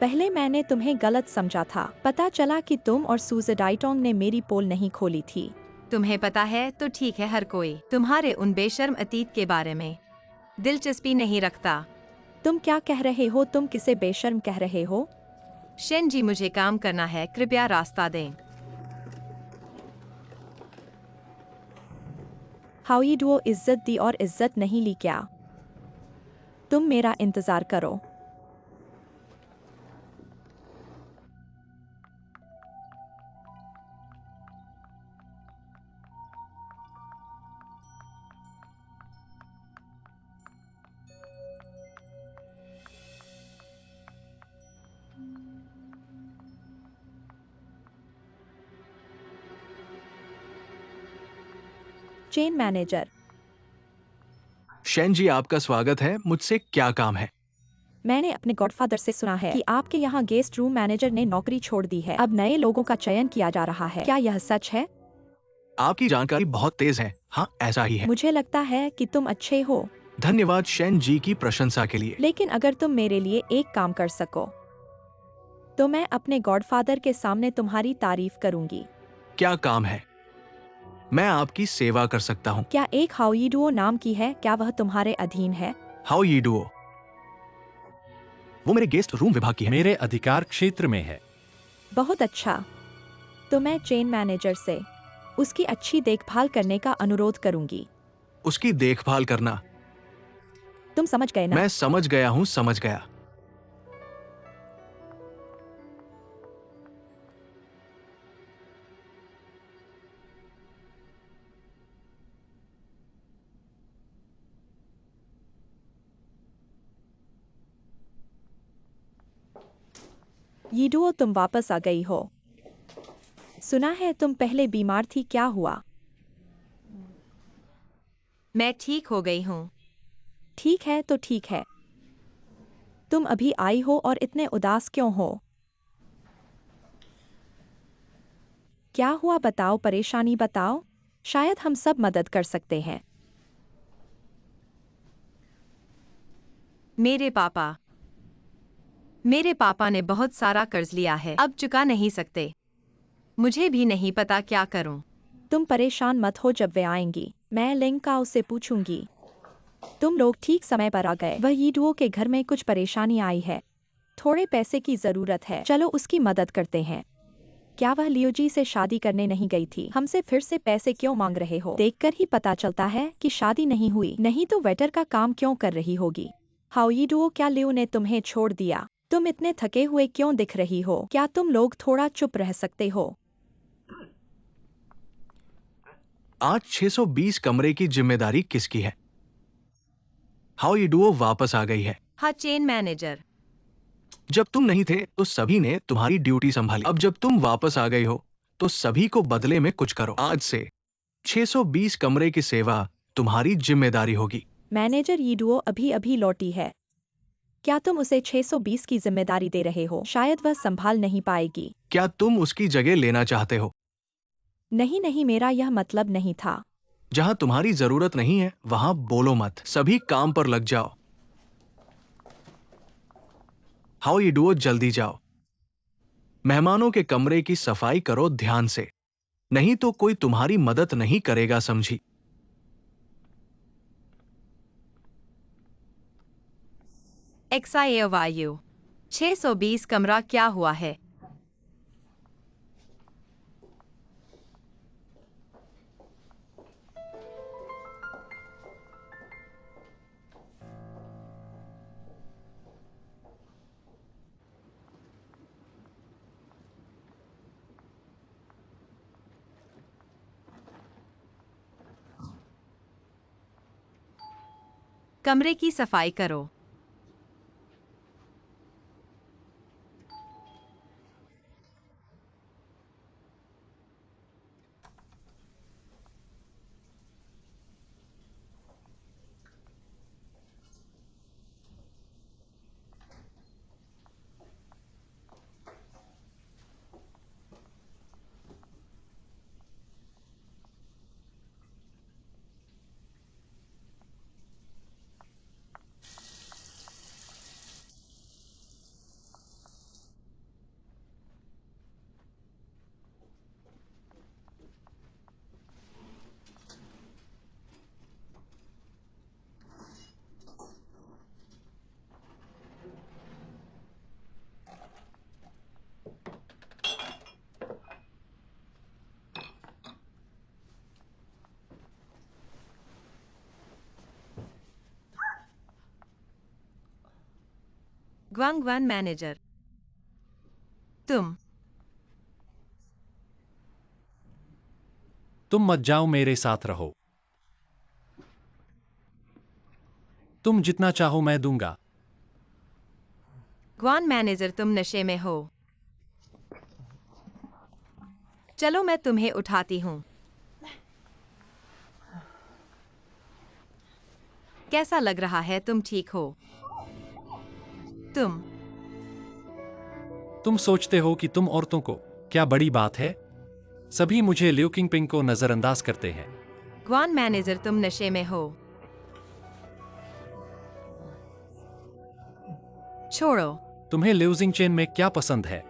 पहले मैंने तुम्हें गलत समझा था। पता चला कि तुम और सूजडाइटोंग ने मेरी पोल नहीं खोली थी। तुम्हें पता है तो ठीक है, हर कोई तुम्हारे उन बेशर्म अतीत के बारे में दिलचस्पी नहीं रखता। तुम क्या कह रहे हो? तुम किसे बेशर्म कह रहे हो? शेन जी, मुझे काम करना है, कृपया रास्ता दें। हाउई डुओ इज्जत दी और इज्जत नहीं ली क्या? तुम मेरा इंतजार करो। Chain manager. शेन जी, आपका स्वागत है। मुझसे क्या काम है? मैंने अपने गॉडफादर से सुना है कि आपके यहाँ गेस्ट रूम मैनेजर ने नौकरी छोड़ दी है। अब नए लोगों का चयन किया जा रहा है। क्या यह सच है? आपकी जानकारी बहुत तेज है। हाँ, ऐसा ही है। मुझे लगता है कि तुम अच्छे हो। धन्यवाद शेन जी की प्रशंसा के लिए। लेकिन अगर तुम मेरे लिए एक काम कर सको तो मैं अपने गॉडफादर के सामने तुम्हारी तारीफ करूंगी। क्या काम है? मैं आपकी सेवा कर सकता हूँ। क्या एक हाउईडुओ नाम की है? क्या वह तुम्हारे अधीन है? How you do? वो मेरे गेस्ट रूम विभाग की है। मेरे अधिकार क्षेत्र में है। बहुत अच्छा। तो मैं चेन मैनेजर से उसकी अच्छी देखभाल करने का अनुरोध करूंगी। उसकी देखभाल करना। तुम समझ गए ना? मैं समझ गया हूँ, समझ गया। यीडुओ, तुम वापस आ गई हो। सुना है तुम पहले बीमार थी, क्या हुआ? मैं ठीक हो गई हूँ। ठीक है तो ठीक है। तुम अभी आई हो और इतने उदास क्यों हो? क्या हुआ बताओ, परेशानी बताओ। शायद हम सब मदद कर सकते हैं। मेरे पापा ने बहुत सारा कर्ज लिया है, अब चुका नहीं सकते। मुझे भी नहीं पता क्या करूं। तुम परेशान मत हो, जब वे आएंगी मैं लिंकाओ से पूछूंगी। तुम लोग ठीक समय पर आ गए। वह यीडुओ के घर में कुछ परेशानी आई है। थोड़े पैसे की जरूरत है। चलो उसकी मदद करते हैं। क्या वह लियोजी से शादी करने नहीं गई थी? हमसे फिर से पैसे क्यों मांग रहे हो? देखकर ही पता चलता है कि शादी नहीं हुई। नहीं तो वेटर का काम क्यों कर रही होगी? हाउईडुओ, क्या लियो ने तुम्हें छोड़ दिया? तुम इतने थके हुए क्यों दिख रही हो? क्या तुम लोग थोड़ा चुप रह सकते हो? आज 620 कमरे की जिम्मेदारी किसकी है? हाउ यू डू वापस आ गई है। हाँ चेन मैनेजर। जब तुम नहीं थे तो सभी ने तुम्हारी ड्यूटी संभाली। अब जब तुम वापस आ गई हो तो सभी को बदले में कुछ करो। आज से 620 कमरे की सेवा तुम्हारी जिम्मेदारी होगी। मैनेजर, यीडुओ अभी अभी लौटी है। क्या तुम उसे 620 की जिम्मेदारी दे रहे हो? शायद वह संभाल नहीं पाएगी। क्या तुम उसकी जगह लेना चाहते हो? नहीं नहीं, मेरा यह मतलब नहीं था। जहां तुम्हारी जरूरत नहीं है वहां बोलो मत। सभी काम पर लग जाओ। हाउ यू डू, जल्दी जाओ। मेहमानों के कमरे की सफाई करो ध्यान से, नहीं तो कोई तुम्हारी मदद नहीं करेगा, समझी? XIAYU 620 कमरा क्या हुआ है? कमरे की सफाई करो। ग्वांगवान मैनेजर। तुम मत जाओ, मेरे साथ रहो। तुम जितना चाहो मैं दूंगा। ग्वान मैनेजर, तुम नशे में हो। चलो मैं तुम्हें उठाती हूँ। कैसा लग रहा है? तुम ठीक हो? तुम सोचते हो कि तुम औरतों को क्या बड़ी बात है? सभी मुझे लिu किंगपिंग को नजरअंदाज करते हैं। ग्वान मैनेजर, तुम नशे में हो। छोड़ो। तुम्हें लिu जिंगचेन में क्या पसंद है?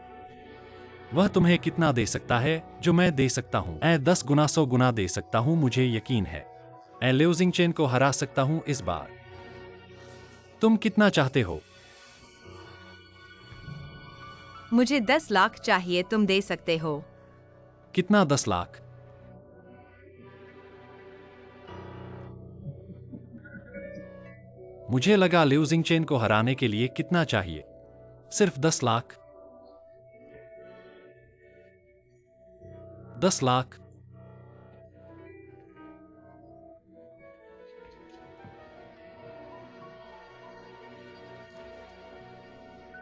वह तुम्हें कितना दे सकता है जो मैं दे सकता हूँ? 10 गुना 100 गुना दे सकता हूँ, मुझे यकीन है। मैं लिu जिंगचेन को हरा सकता हूँ इस बार। तुम कितना चाहते हो? मुझे 10 लाख चाहिए, तुम दे सकते हो? कितना? 10 लाख? मुझे लगा लिu जिंगचेन को हराने के लिए कितना चाहिए? सिर्फ 10 लाख? 10 लाख?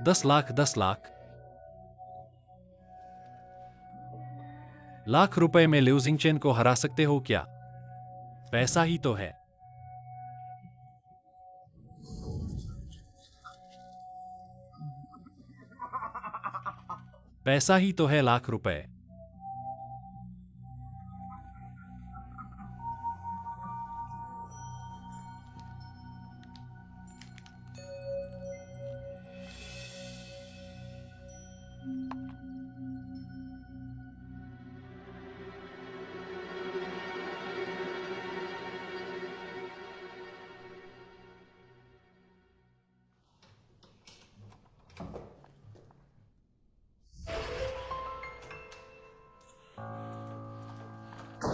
10 लाख? 10 लाख? लाख रुपए में लिu जिंगचेन को हरा सकते हो क्या? पैसा ही तो है। पैसा ही तो है, लाख रुपए।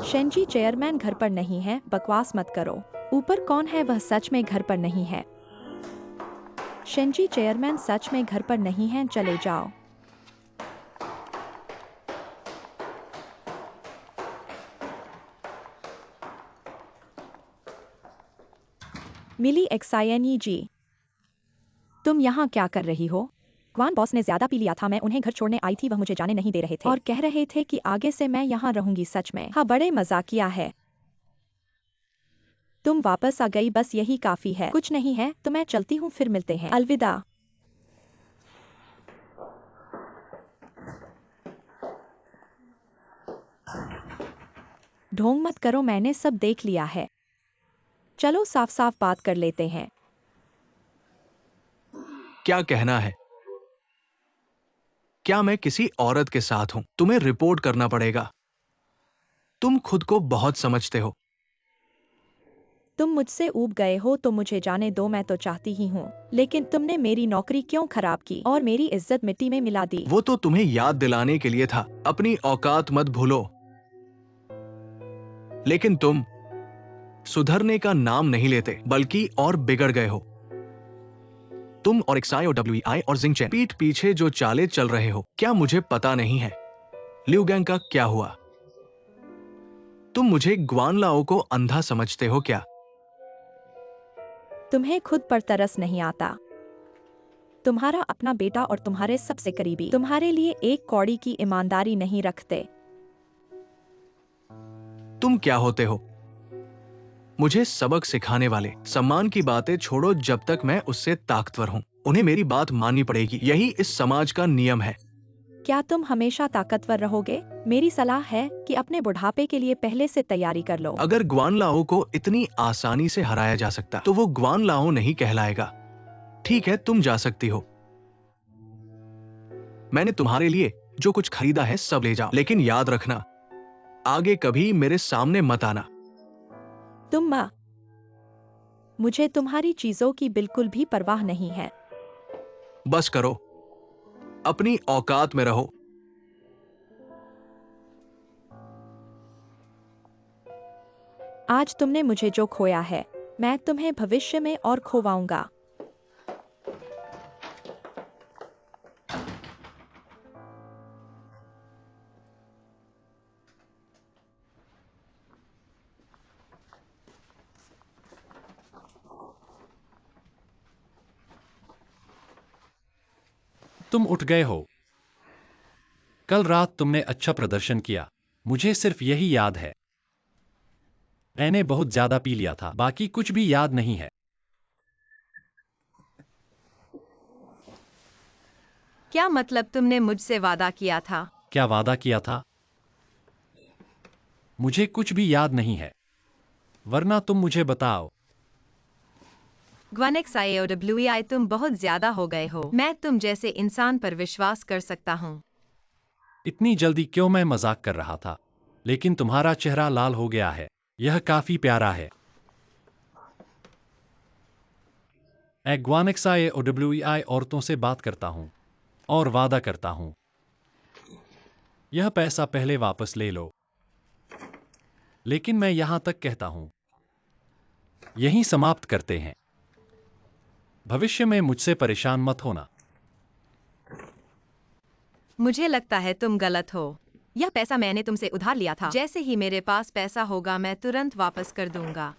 शेंजी चेयरमैन घर पर नहीं है, बकवास मत करो। ऊपर कौन है? वह सच में घर पर नहीं है। शेंजी चेयरमैन सच में घर पर नहीं है, चले जाओ। मिली एक्सायनी जी, तुम यहाँ क्या कर रही हो? ग्वान बॉस ने ज्यादा पी लिया था, मैं उन्हें घर छोड़ने आई थी, वह मुझे जाने नहीं दे रहे थे और कह रहे थे कि आगे से मैं यहाँ रहूंगी। सच में? हाँ, बड़े मजाकिया है। तुम वापस आ गई, बस यही काफी है। कुछ नहीं है तो मैं चलती हूँ, फिर मिलते हैं, अलविदा। ढोंग मत करो, मैंने सब देख लिया है। चलो साफ साफ बात कर लेते हैं। क्या कहना है? क्या मैं किसी औरत के साथ हूं? तुम्हें रिपोर्ट करना पड़ेगा। तुम खुद को बहुत समझते हो। तुम मुझसे ऊब गए हो तो मुझे जाने दो, मैं तो चाहती ही हूँ, लेकिन तुमने मेरी नौकरी क्यों खराब की और मेरी इज्जत मिट्टी में मिला दी? वो तो तुम्हें याद दिलाने के लिए था, अपनी औकात मत भूलो। लेकिन तुम सुधरने का नाम नहीं लेते, बल्कि और बिगड़ गए हो। तुम और XIOWI और जिंगचेन पीठ पीछे जो चाले चल रहे हो, क्या मुझे पता नहीं है लिu गैंग का क्या हुआ? तुम मुझे ग्वान लाओ को अंधा समझते हो क्या? तुम्हें खुद पर तरस नहीं आता? तुम्हारा अपना बेटा और तुम्हारे सबसे करीबी तुम्हारे लिए एक कौड़ी की ईमानदारी नहीं रखते। तुम क्या होते हो? मुझे सबक सिखाने वाले। सम्मान की बातें छोड़ो, जब तक मैं उससे ताकतवर हूं उन्हें मेरी बात माननी पड़ेगी, यही इस समाज का नियम है। क्या तुम हमेशा ताकतवर रहोगे? मेरी सलाह है कि अपने बुढ़ापे के लिए पहले से तैयारी कर लो। अगर ग्वान लाओ को इतनी आसानी से हराया जा सकता तो वो ग्वान लाओ नहीं कहलाएगा। ठीक है, तुम जा सकती हो। मैंने तुम्हारे लिए जो कुछ खरीदा है सब ले जाओ, लेकिन याद रखना आगे कभी मेरे सामने मत आना। तुम माँ, मुझे तुम्हारी चीजों की बिल्कुल भी परवाह नहीं है। बस करो, अपनी औकात में रहो। आज तुमने मुझे जो खोया है, मैं तुम्हें भविष्य में और खोवाऊंगा। तुम उठ गए हो। कल रात तुमने अच्छा प्रदर्शन किया, मुझे सिर्फ यही याद है। मैंने बहुत ज्यादा पी लिया था, बाकी कुछ भी याद नहीं है। क्या मतलब तुमने मुझसे वादा किया था? क्या वादा किया था? मुझे कुछ भी याद नहीं है, वरना तुम मुझे बताओ। GWEI तुम बहुत ज्यादा हो गए हो। मैं तुम जैसे इंसान पर विश्वास कर सकता हूँ। इतनी जल्दी क्यों? मैं मजाक कर रहा था, लेकिन तुम्हारा चेहरा लाल हो गया है। यह काफी प्यारा है। GWEI औरतों से बात करता हूँ और वादा करता हूँ, यह पैसा पहले वापस ले लो। लेकिन मैं यहां तक कहता हूं, यहीं समाप्त करते हैं। भविष्य में मुझसे परेशान मत होना। मुझे लगता है तुम गलत हो। यह पैसा मैंने तुमसे उधार लिया था। जैसे ही मेरे पास पैसा होगा मैं तुरंत वापस कर दूंगा।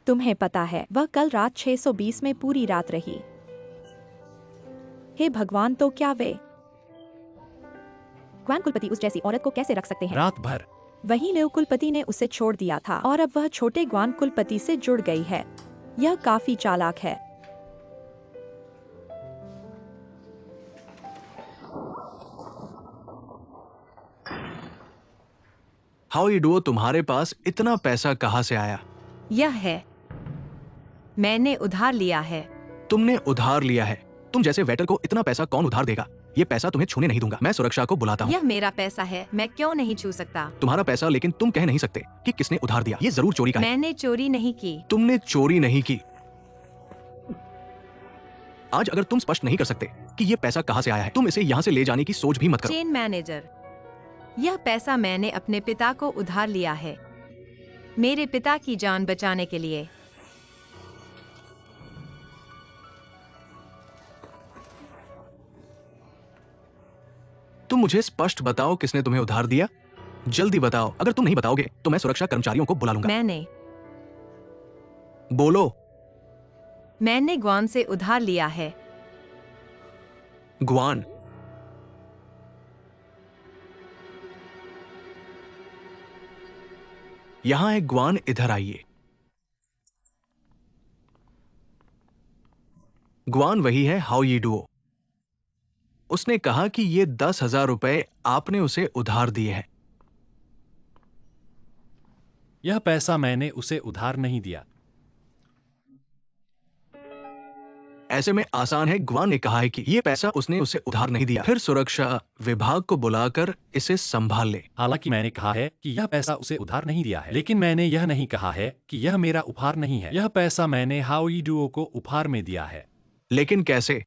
तुम्हें पता है वह कल रात 620 में पूरी रात रही। हे भगवान, तो क्या वे ग्वान कुलपति उस जैसी औरत को कैसे रख सकते हैं? रात भर। वहीं लेओ कुलपति ने उसे छोड़ दिया था और अब वह छोटे ग्वान कुलपति से जुड़ गई है। यह काफी चालाक है। हाउ यू डू, तुम्हारे पास इतना पैसा कहाँ से आया? यह है, मैंने उधार लिया है। तुमने उधार लिया है? तुम जैसे वेटर को इतना पैसा कौन उधार देगा? ये पैसा तुम्हें छूने नहीं दूंगा। मैं सुरक्षा को बुलाता हूँ। यह मेरा पैसा है, मैं क्यों नहीं छू सकता? तुम्हारा पैसा, लेकिन तुम कह नहीं सकते कि किसने उधार दिया। ये जरूर चोरी का है। मैंने चोरी नहीं की। तुमने चोरी नहीं की। आज अगर तुम स्पष्ट नहीं कर सकते कि ये पैसा कहाँ से आया है, तुम इसे यहाँ से ले जाने की सोच भी मत करो। चेन मैनेजर, यह पैसा मैंने अपने पिता को उधार लिया है, मेरे पिता की जान बचाने के लिए। तुम मुझे स्पष्ट बताओ किसने तुम्हें उधार दिया। जल्दी बताओ। अगर तुम नहीं बताओगे तो मैं सुरक्षा कर्मचारियों को बुला लूंगा। बोलो। मैंने ग्वान से उधार लिया है। ग्वान? यहां है ग्वान, इधर आइए। ग्वान वही है, हाउ यू डू। उसने कहा कि ये 10,000 रुपए आपने उसे उधार दिए हैं। यह पैसा मैंने उसे उधार नहीं दिया। ऐसे में आसान है, ग्वान ने कहा है कि ये पैसा उसने उसे उधार नहीं दिया। फिर सुरक्षा विभाग को बुलाकर इसे संभाल ले। हालांकि मैंने कहा है कि यह पैसा उसे उधार नहीं दिया है, लेकिन मैंने यह नहीं कहा है कि यह मेरा उपहार नहीं है। यह पैसा मैंने हाउ यू डू को उपहार में दिया है। लेकिन कैसे?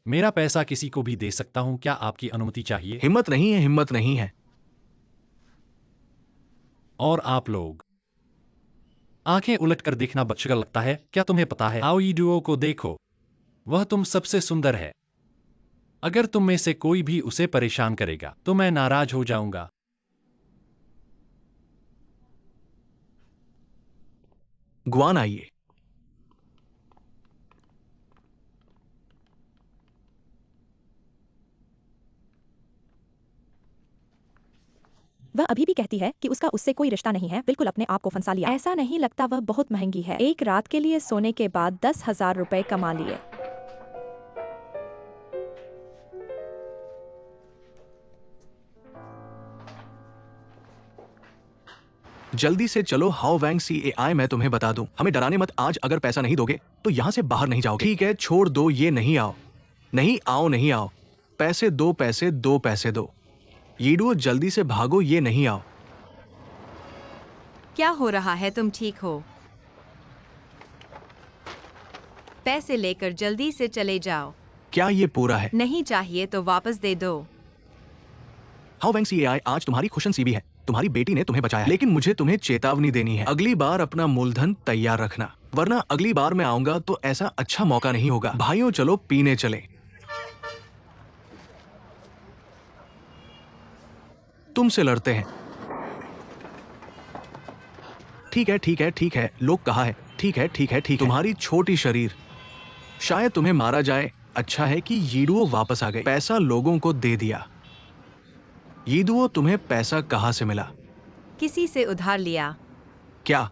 मेरा पैसा किसी को भी दे सकता हूं, क्या आपकी अनुमति चाहिए? हिम्मत नहीं है, हिम्मत नहीं है। और आप लोग आंखें उलटकर देखना बच्चा लगता है। क्या तुम्हें पता है, हाउ यू डू को देखो, वह तुम सबसे सुंदर है। अगर तुम में से कोई भी उसे परेशान करेगा तो मैं नाराज हो जाऊंगा। ग्वान आइए। वह अभी भी कहती है कि उसका उससे कोई रिश्ता नहीं है। बिल्कुल अपने आप को फंसा लिया। ऐसा नहीं लगता, वह बहुत महंगी है। एक रात के लिए सोने के बाद 10,000 रुपए कमा लिए। जल्दी से चलो हाउ वैंग CAI, मैं तुम्हें बता दूं, हमें डराने मत। आज अगर पैसा नहीं दोगे तो यहां से बाहर नहीं जाओगे। ठीक है, छोड़ दो, ये नहीं आओ। नहीं आओ, नहीं आओ। पैसे दो, पैसे दो, पैसे दो। यीडुओ जल्दी से भागो, ये नहीं आओ। क्या हो रहा है? तुम ठीक हो? पैसे लेकर जल्दी से चले जाओ। क्या ये पूरा है? नहीं चाहिए तो वापस दे दो। हाउ वैंग CAI, आज तुम्हारी खुशनसीबी है। तुम्हारी बेटी ने तुम्हें बचाया, लेकिन मुझे तुम्हें चेतावनी देनी है। अगली बार अपना मूलधन तैयार रखना, वरना अगली बार मैं आऊंगा तो ऐसा अच्छा मौका नहीं होगा। भाइयों चलो पीने चले। तुमसे लड़ते हैं। ठीक है, ठीक है, ठीक है, लोग कहा है, ठीक है, ठीक है, ठीक है। तुम्हारी छोटी शरीर, शायद तुम्हें मारा जाए। अच्छा है कि यीडुओ वापस आ गई, पैसा लोगों को दे दिया। यीडुओ, तुम्हें पैसा कहाँ से मिला? किसी से उधार लिया। क्या?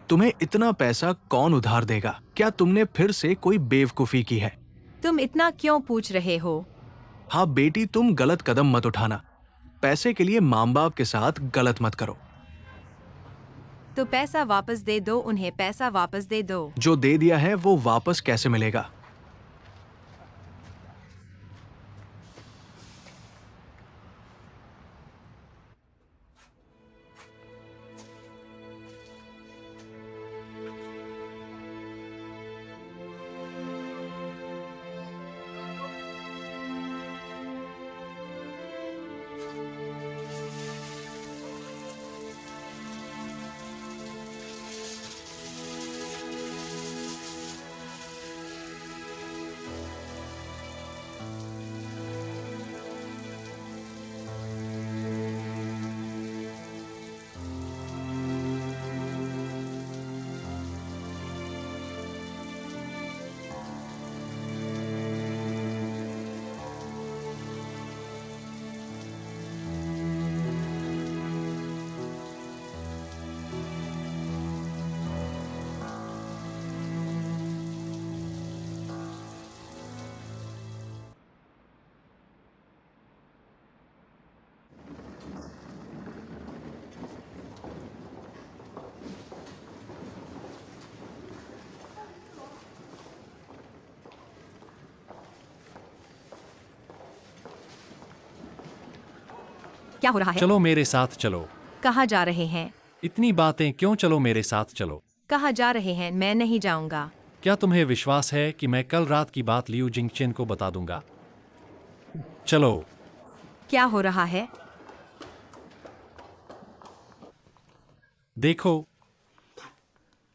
तुम्हें इतना पैसा कौन उधार देगा? क्या तुमने फिर से कोई बेवकूफी की है? तुम इतना क्यों पूछ रहे हो? हाँ बेटी, तुम गलत कदम मत उठाना। पैसे के लिए माँ बाप के साथ गलत मत करो। तो पैसा वापस दे दो, उन्हें पैसा वापस दे दो। जो दे दिया है वो वापस कैसे मिलेगा? क्या हो रहा है? चलो मेरे साथ चलो। कहाँ जा रहे हैं? इतनी बातें क्यों, चलो मेरे साथ चलो। कहाँ जा रहे हैं? मैं नहीं जाऊंगा। क्या तुम्हें विश्वास है कि मैं कल रात की बात लियू जिंगचेन को बता दूंगा? चलो। क्या हो रहा है? देखो,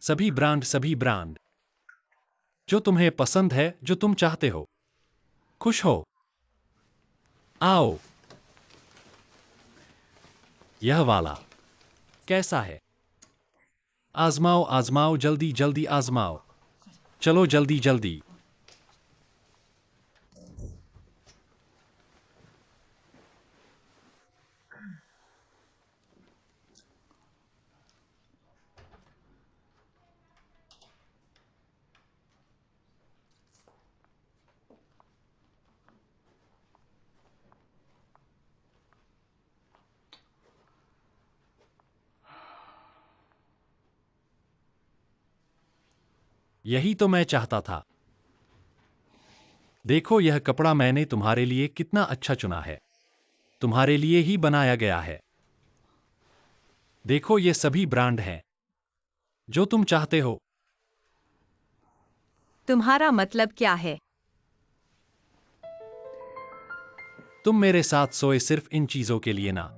सभी ब्रांड जो तुम्हें पसंद है, जो तुम चाहते हो। खुश हो? आओ। यह वाला कैसा है? आजमाओ आजमाओ, जल्दी जल्दी आजमाओ। चलो जल्दी जल्दी। यही तो मैं चाहता था। देखो, यह कपड़ा मैंने तुम्हारे लिए कितना अच्छा चुना है। तुम्हारे लिए ही बनाया गया है। देखो, ये सभी ब्रांड हैं जो तुम चाहते हो। तुम्हारा मतलब क्या है? तुम मेरे साथ सोए सिर्फ इन चीजों के लिए ना।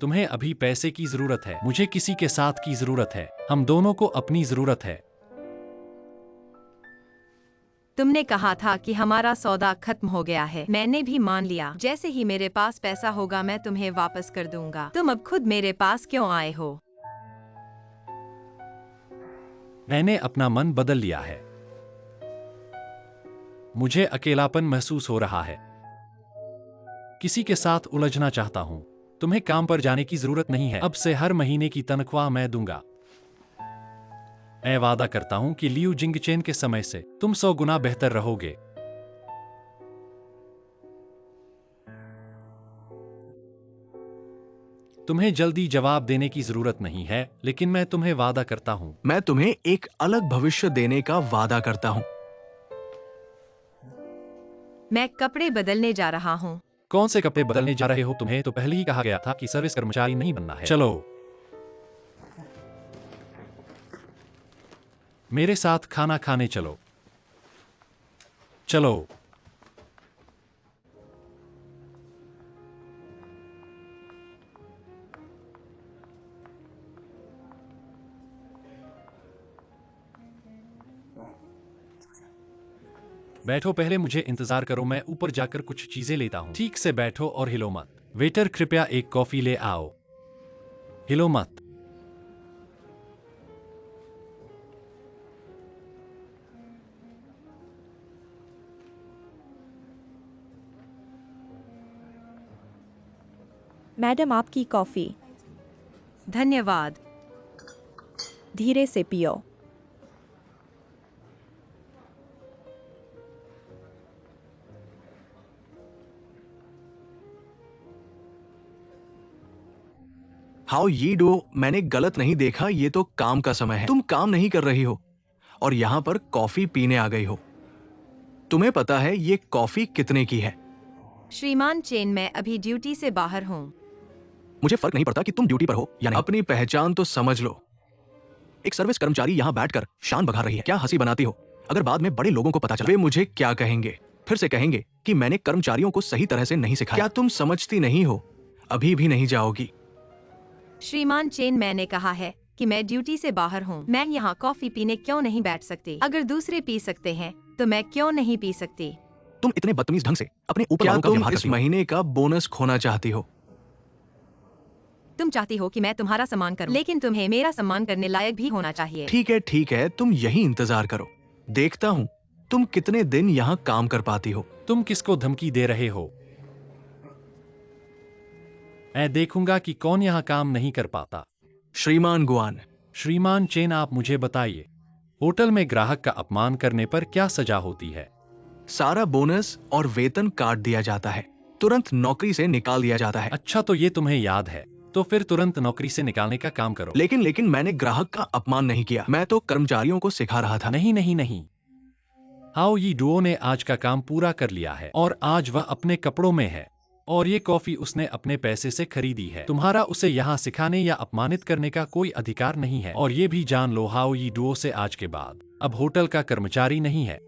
तुम्हें अभी पैसे की जरूरत है, मुझे किसी के साथ की जरूरत है, हम दोनों को अपनी जरूरत है। तुमने कहा था कि हमारा सौदा खत्म हो गया है। मैंने भी मान लिया। जैसे ही मेरे पास पैसा होगा मैं तुम्हें वापस कर दूंगा। तुम अब खुद मेरे पास क्यों आए हो? मैंने अपना मन बदल लिया है। मुझे अकेलापन महसूस हो रहा है। किसी के साथ उलझना चाहता हूं। तुम्हें काम पर जाने की जरूरत नहीं है। अब से हर महीने की तनख्वाह मैं दूंगा। मैं वादा करता हूं कि लियू जिंगचेन के समय से तुम 100 गुना बेहतर रहोगे। तुम्हें जल्दी जवाब देने की जरूरत नहीं है, लेकिन मैं तुम्हें वादा करता हूं। मैं तुम्हें एक अलग भविष्य देने का वादा करता हूं। मैं कपड़े बदलने जा रहा हूँ। कौन से कपड़े बदलने जा रहे हो? तुम्हें तो पहले ही कहा गया था कि सर्विस कर्मचारी नहीं बनना है। चलो मेरे साथ खाना खाने चलो। चलो। बैठो, पहले मुझे इंतजार करो, मैं ऊपर जाकर कुछ चीजें लेता हूं। ठीक से बैठो और हिलो मत। वेटर कृपया एक कॉफी ले आओ। हिलो मत। मैडम आपकी कॉफी। धन्यवाद। धीरे से पियो। हाउ ये डो, मैंने गलत नहीं देखा, ये तो काम का समय है। तुम काम नहीं कर रही हो और यहाँ पर कॉफी पीने आ गई हो। तुम्हें पता है ये कॉफी कितने की है? श्रीमान चेन, मैं अभी ड्यूटी से बाहर हूँ। मुझे फर्क नहीं पड़ता कि तुम ड्यूटी पर हो या नहीं। अपनी पहचान तो समझ लो। एक सर्विस कर्मचारी यहाँ बैठकर शान बघा रही है। क्या हंसी बनाती हो? अगर बाद में बड़े लोगों को पता चला, वे मुझे क्या कहेंगे? फिर से कहेंगे कि मैंने कर्मचारियों को सही तरह से नहीं सिखाया। क्या तुम समझती नहीं हो? अभी भी नहीं जाओगी? श्रीमान चेन, मैंने कहा है कि मैं ड्यूटी से बाहर हूँ। मैं यहाँ कॉफी पीने क्यों नहीं बैठ सकती? अगर दूसरे पी सकते हैं तो मैं क्यों नहीं पी सकती? तुम इतने बदतमीज ढंग से अपने ऊपर वालों का व्यवहार करती हो। तुम इस महीने का बोनस खोना चाहती हो? तुम चाहती हो कि मैं तुम्हारा सम्मान करूं, लेकिन तुम्हें मेरा सम्मान करने लायक भी होना चाहिए। ठीक है, तुम यही इंतजार करो। देखता हूँ तुम कितने दिन यहाँ काम कर पाती हो। तुम किसको धमकी दे रहे हो? मैं देखूंगा कि कौन यहाँ काम नहीं कर पाता। श्रीमान गुआन। श्रीमान चेन, आप मुझे बताइए, होटल में ग्राहक का अपमान करने पर क्या सजा होती है? सारा बोनस और वेतन काट दिया जाता है। तुरंत नौकरी से निकाल दिया जाता है। अच्छा, तो ये तुम्हें याद है। तो फिर तुरंत नौकरी से निकालने का काम करो। लेकिन मैंने ग्राहक का अपमान नहीं किया। मैं तो कर्मचारियों को सिखा रहा था। नहीं। हाउ यी डुओ ने आज का काम पूरा कर लिया है और आज वह अपने कपड़ों में है और ये कॉफी उसने अपने पैसे से खरीदी है। तुम्हारा उसे यहाँ सिखाने या अपमानित करने का कोई अधिकार नहीं है। और ये भी जान लो, हाउ यी डुओ से आज के बाद अब होटल का कर्मचारी नहीं है।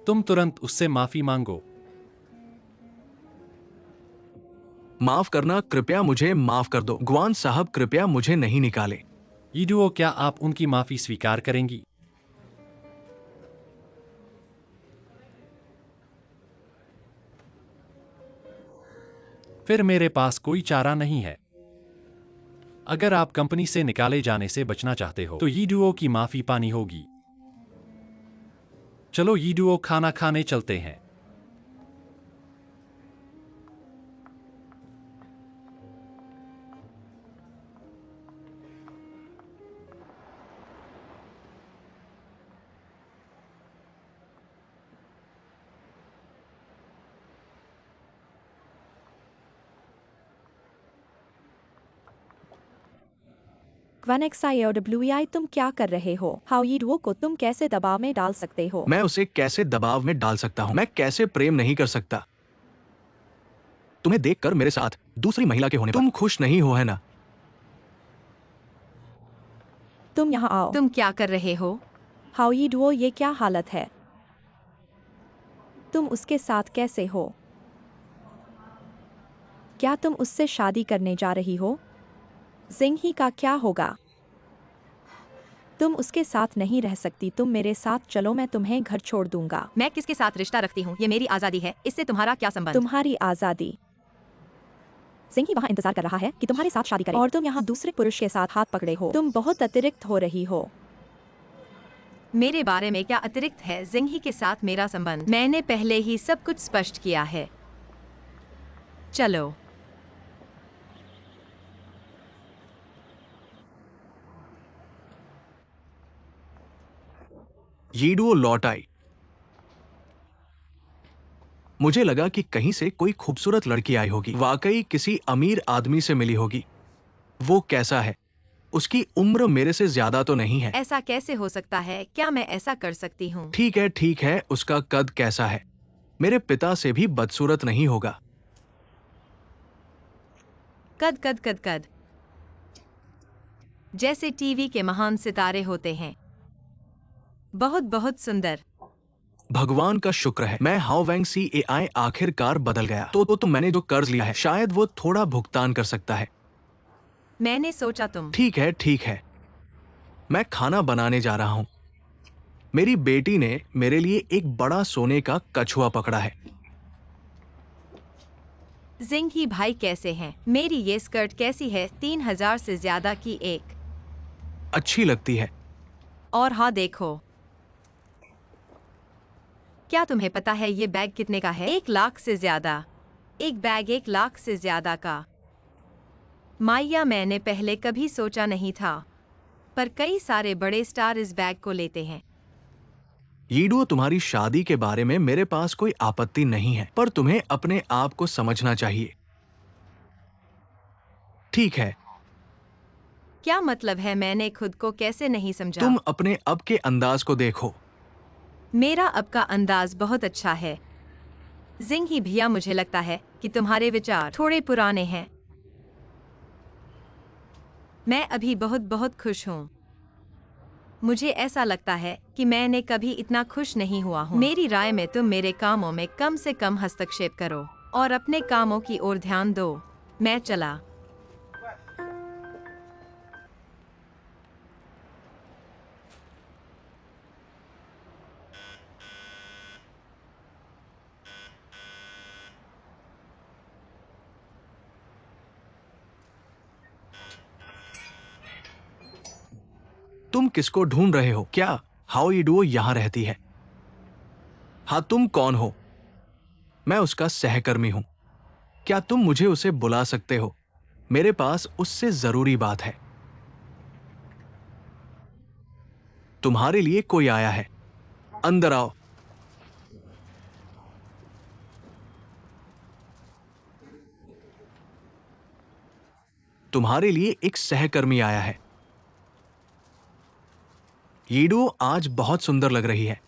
तुम तुरंत उससे माफी मांगो। माफ करना, कृपया मुझे माफ कर दो। गुआन साहब, कृपया मुझे नहीं निकाले। यी डुओ, क्या आप उनकी माफी स्वीकार करेंगी? फिर मेरे पास कोई चारा नहीं है। अगर आप कंपनी से निकाले जाने से बचना चाहते हो तो यी डुओ की माफी पानी होगी। चलो यी डुओ, खाना खाने चलते हैं। क्वानेक्साईओडब्ल्यूई, तुम क्या कर रहे हो? हाउ यी डुओ को तुम कैसे दबाव में डाल सकते हो? मैं उसे कैसे दबाव में डाल सकता हूँ? मैं कैसे प्रेम नहीं कर सकता? तुम्हें देखकर मेरे साथ दूसरी महिला के होने पर तुम खुश नहीं हो, है ना? तुम यहाँ आओ। तुम क्या कर रहे हो? हाउ यी डुओ, ये क्या हालत है? तुम उसके साथ कैसे हो? क्या तुम उससे शादी करने जा रही हो? जिंगही का क्या होगा? तुम उसके साथ नहीं रह सकती। तुम मेरे साथ चलो, मैं तुम्हें घर छोड़ दूंगा। मैं किसके साथ रिश्ता रखती हूँ? ये मेरी आजादी है, इससे तुम्हारा क्या संबंध? तुम्हारी आजादी। जिंगही वहाँ इंतजार कर रहा है कि तुम्हारे साथ शादी करे और तुम यहाँ दूसरे पुरुष के साथ हाथ पकड़े हो। तुम बहुत अतिरिक्त हो रही हो। मेरे बारे में क्या अतिरिक्त है? जिंगही के साथ मेरा संबंध, मैंने पहले ही सब कुछ स्पष्ट किया है। चलो। यी डुओ लौट आई। मुझे लगा कि कहीं से कोई खूबसूरत लड़की आई होगी। वाकई किसी अमीर आदमी से मिली होगी। वो कैसा है? उसकी उम्र मेरे से ज्यादा तो नहीं है। ऐसा कैसे हो सकता है? क्या मैं ऐसा कर सकती हूँ? ठीक है, उसका कद कैसा है? मेरे पिता से भी बदसूरत नहीं होगा। कद जैसे टीवी के महान सितारे होते हैं। बहुत सुंदर। भगवान का शुक्र है मैं हाउ वैंग सी ए आई आखिरकार बदल गया। तो मैंने जो कर्ज लिया है शायद वो थोड़ा भुगतान कर सकता है। मैंने सोचा तुम। ठीक है, मैं खाना बनाने जा रहा हूँ। मेरी बेटी ने मेरे लिए एक बड़ा सोने का कछुआ पकड़ा है। जिंग ही भाई कैसे हैं? मेरी ये स्कर्ट कैसी है? 3000 से ज्यादा की एक। अच्छी लगती है। और हाँ देखो, क्या तुम्हें पता है ये बैग कितने का है? 1 लाख से ज्यादा। एक बैग 1 लाख से ज्यादा का। माया, मैंने पहले कभी सोचा नहीं था, पर कई सारे बड़े स्टार इस बैग को लेते हैं। यीडुओ, तुम्हारी शादी के बारे में मेरे पास कोई आपत्ति नहीं है, पर तुम्हें अपने आप को समझना चाहिए। ठीक है? क्या मतलब है? मैंने खुद को कैसे नहीं समझा? तुम अपने अब के अंदाज को देखो। मेरा अब का अंदाज बहुत अच्छा है। जिंग ही भैया, मुझे लगता है कि तुम्हारे विचार थोड़े पुराने हैं। मैं अभी बहुत बहुत खुश हूँ। मुझे ऐसा लगता है कि मैंने कभी इतना खुश नहीं हुआ हूँ। मेरी राय में तुम मेरे कामों में कम से कम हस्तक्षेप करो और अपने कामों की ओर ध्यान दो। मैं चला। तुम किसको ढूंढ रहे हो? क्या हाओ यीडुओ यहां रहती है? हाँ, तुम कौन हो? मैं उसका सहकर्मी हूं। क्या तुम मुझे उसे बुला सकते हो? मेरे पास उससे जरूरी बात है। तुम्हारे लिए कोई आया है। अंदर आओ। तुम्हारे लिए एक सहकर्मी आया है। यीडुओ आज बहुत सुंदर लग रही है।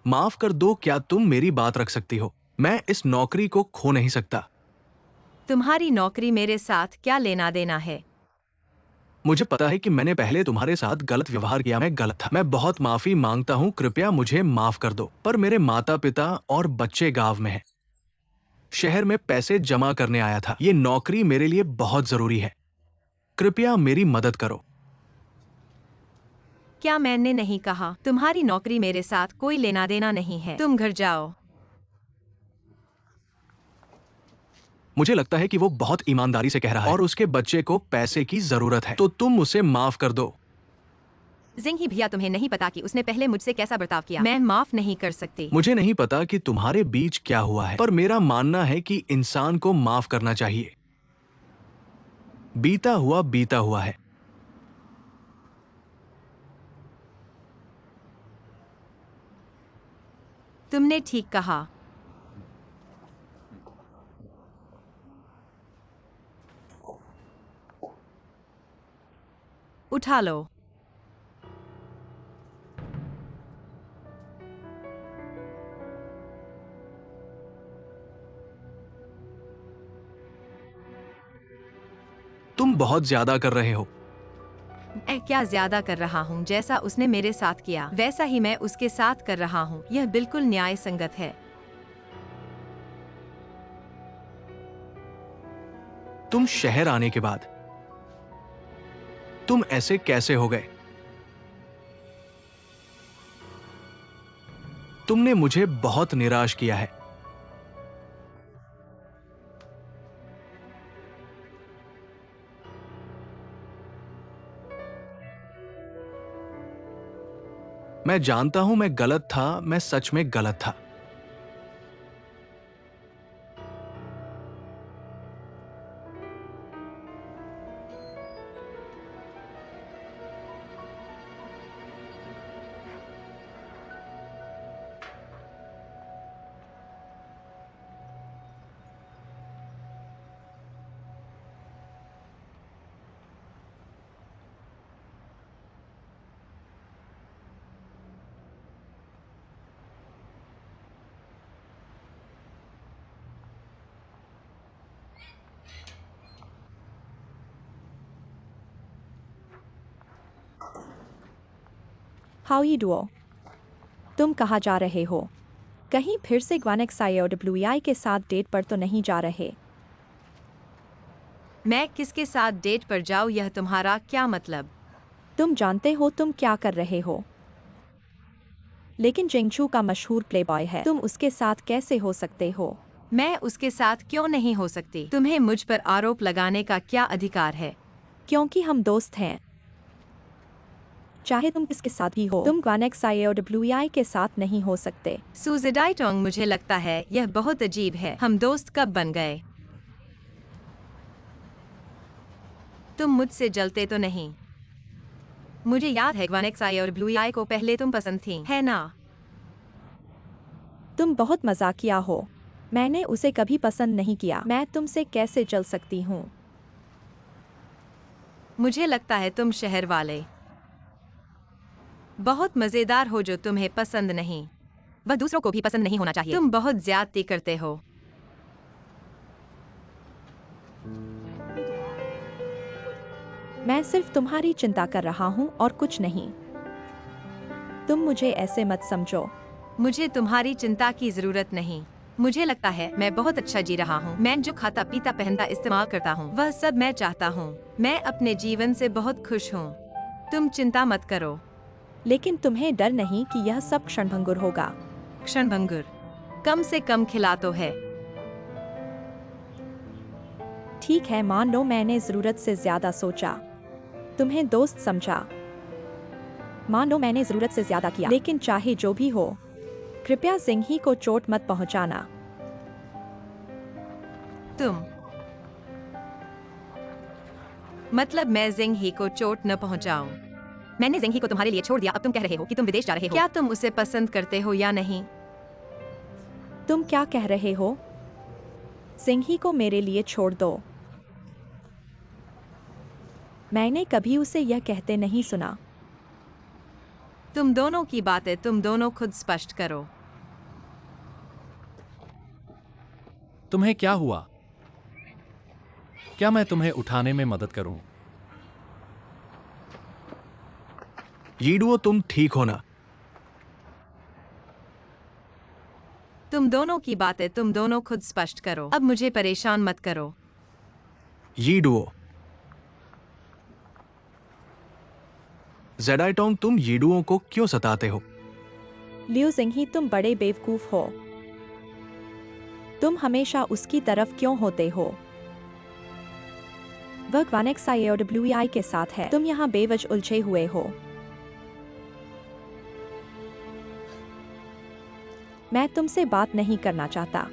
माफ कर दो, क्या तुम मेरी बात रख सकती हो? मैं इस नौकरी को खो नहीं सकता। तुम्हारी नौकरी मेरे साथ क्या लेना देना है? मुझे पता है कि मैंने पहले तुम्हारे साथ गलत व्यवहार किया। मैं गलत था। मैं बहुत माफी मांगता हूं। कृपया मुझे माफ कर दो। पर मेरे माता पिता और बच्चे गांव में हैं। शहर में पैसे जमा करने आया था। ये नौकरी मेरे लिए बहुत जरूरी है। कृपया मेरी मदद करो। क्या मैंने नहीं कहा? तुम्हारी नौकरी मेरे साथ कोई लेना देना नहीं है। तुम घर जाओ। मुझे लगता है कि वो बहुत ईमानदारी से कह रहा है और उसके बच्चे को पैसे की जरूरत है, तो तुम उसे माफ कर दो। जिंग ही भैया, तुम्हें नहीं पता कि उसने पहले मुझसे कैसा बर्ताव किया? मैं माफ नहीं कर सकती। मुझे नहीं पता कि तुम्हारे बीच क्या हुआ है, पर मेरा मानना है कि इंसान को माफ करना चाहिए। बीता हुआ है। तुमने ठीक कहा। उठा लो। तुम बहुत ज्यादा कर रहे हो। मैं क्या ज्यादा कर रहा हूँ? जैसा उसने मेरे साथ किया वैसा ही मैं उसके साथ कर रहा हूँ। यह बिल्कुल न्याय संगत है। तुम शहर आने के बाद तुम ऐसे कैसे हो गए? तुमने मुझे बहुत निराश किया है। मैं जानता हूं मैं गलत था। मैं सच में गलत था। How you Duo? तुम कहाँ जा रहे हो? कहीं फिर से ग्वानेक्साइओडब्ल्यूआई के साथ डेट पर तो नहीं जा रहे? मैं किसके साथ डेट पर जाऊँ, यह तुम्हारा क्या मतलब? तुम जानते हो तुम क्या कर रहे हो? लेकिन जेंगचू का मशहूर प्लेबॉय है, तुम उसके साथ कैसे हो सकते हो? मैं उसके साथ क्यों नहीं हो सकती? तुम्हें मुझ पर आरोप लगाने का क्या अधिकार है? क्योंकि हम दोस्त हैं। चाहे तुम किसके साथ भी हो, तुम ग्वानेक साइओडब्ल्यूआई के साथ नहीं हो सकते। सुजेडाइटोंग, मुझे लगता है यह बहुत अजीब है। हम दोस्त कब बन गए? तुम मुझसे जलते तो नहीं? मुझे याद है ग्वानेक साइओडब्ल्यूआई को पहले तुम पसंद थी, है ना? तुम बहुत मजाकिया हो। मैंने उसे कभी पसंद नहीं किया। मैं तुमसे कैसे जल सकती हूँ? मुझे लगता है तुम शहर वाले बहुत मजेदार हो जो तुम्हें पसंद नहीं। वह दूसरों को भी पसंद नहीं होना चाहिए। तुम बहुत ज्यादती करते हो। मैं सिर्फ तुम्हारी चिंता कर रहा हूँ और कुछ नहीं। तुम मुझे ऐसे मत समझो। मुझे तुम्हारी चिंता की जरूरत नहीं। मुझे लगता है मैं बहुत अच्छा जी रहा हूँ। मैं जो खाता पीता पहनता इस्तेमाल करता हूँ वह सब मैं चाहता हूँ। मैं अपने जीवन से बहुत खुश हूँ। तुम चिंता मत करो। लेकिन तुम्हें डर नहीं कि यह सब क्षणभंगुर होगा? क्षणभंगुर? कम से कम खिला तो है। ठीक है, मान लो मैंने जरूरत से ज्यादा सोचा, तुम्हें दोस्त समझा। मान लो मैंने जरूरत से ज्यादा किया, लेकिन चाहे जो भी हो, कृपया जिंगही को चोट मत पहुंचाना। तुम मतलब मैं जिंगही को चोट न पहुंचाऊं? मैंने जिंगही को तुम्हारे लिए छोड़ दिया। अब तुम कह रहे हो कि तुम विदेश जा रहे हो। क्या तुम उसे पसंद करते हो या नहीं? तुम क्या कह रहे हो? जिंगही को मेरे लिए छोड़ दो। मैंने कभी उसे यह कहते नहीं सुना। तुम दोनों की बातें तुम दोनों खुद स्पष्ट करो। तुम्हें क्या हुआ? क्या मैं तुम्हें उठाने में मदद करूं? यीडुओ, तुम ठीक हो ना? तुम दोनों की बातें तुम दोनों खुद स्पष्ट करो। अब मुझे परेशान मत करो। यीडुओ। जेडाइटोंग, तुम यीडुओं को क्यों सताते हो? लियो जिंगही, तुम बड़े बेवकूफ हो। तुम हमेशा उसकी तरफ क्यों होते हो? वह ग्वानेक साइओडब्ल्यूआई के साथ है। तुम यहाँ बेवजह उलझे हुए हो। मैं तुमसे बात नहीं करना चाहता।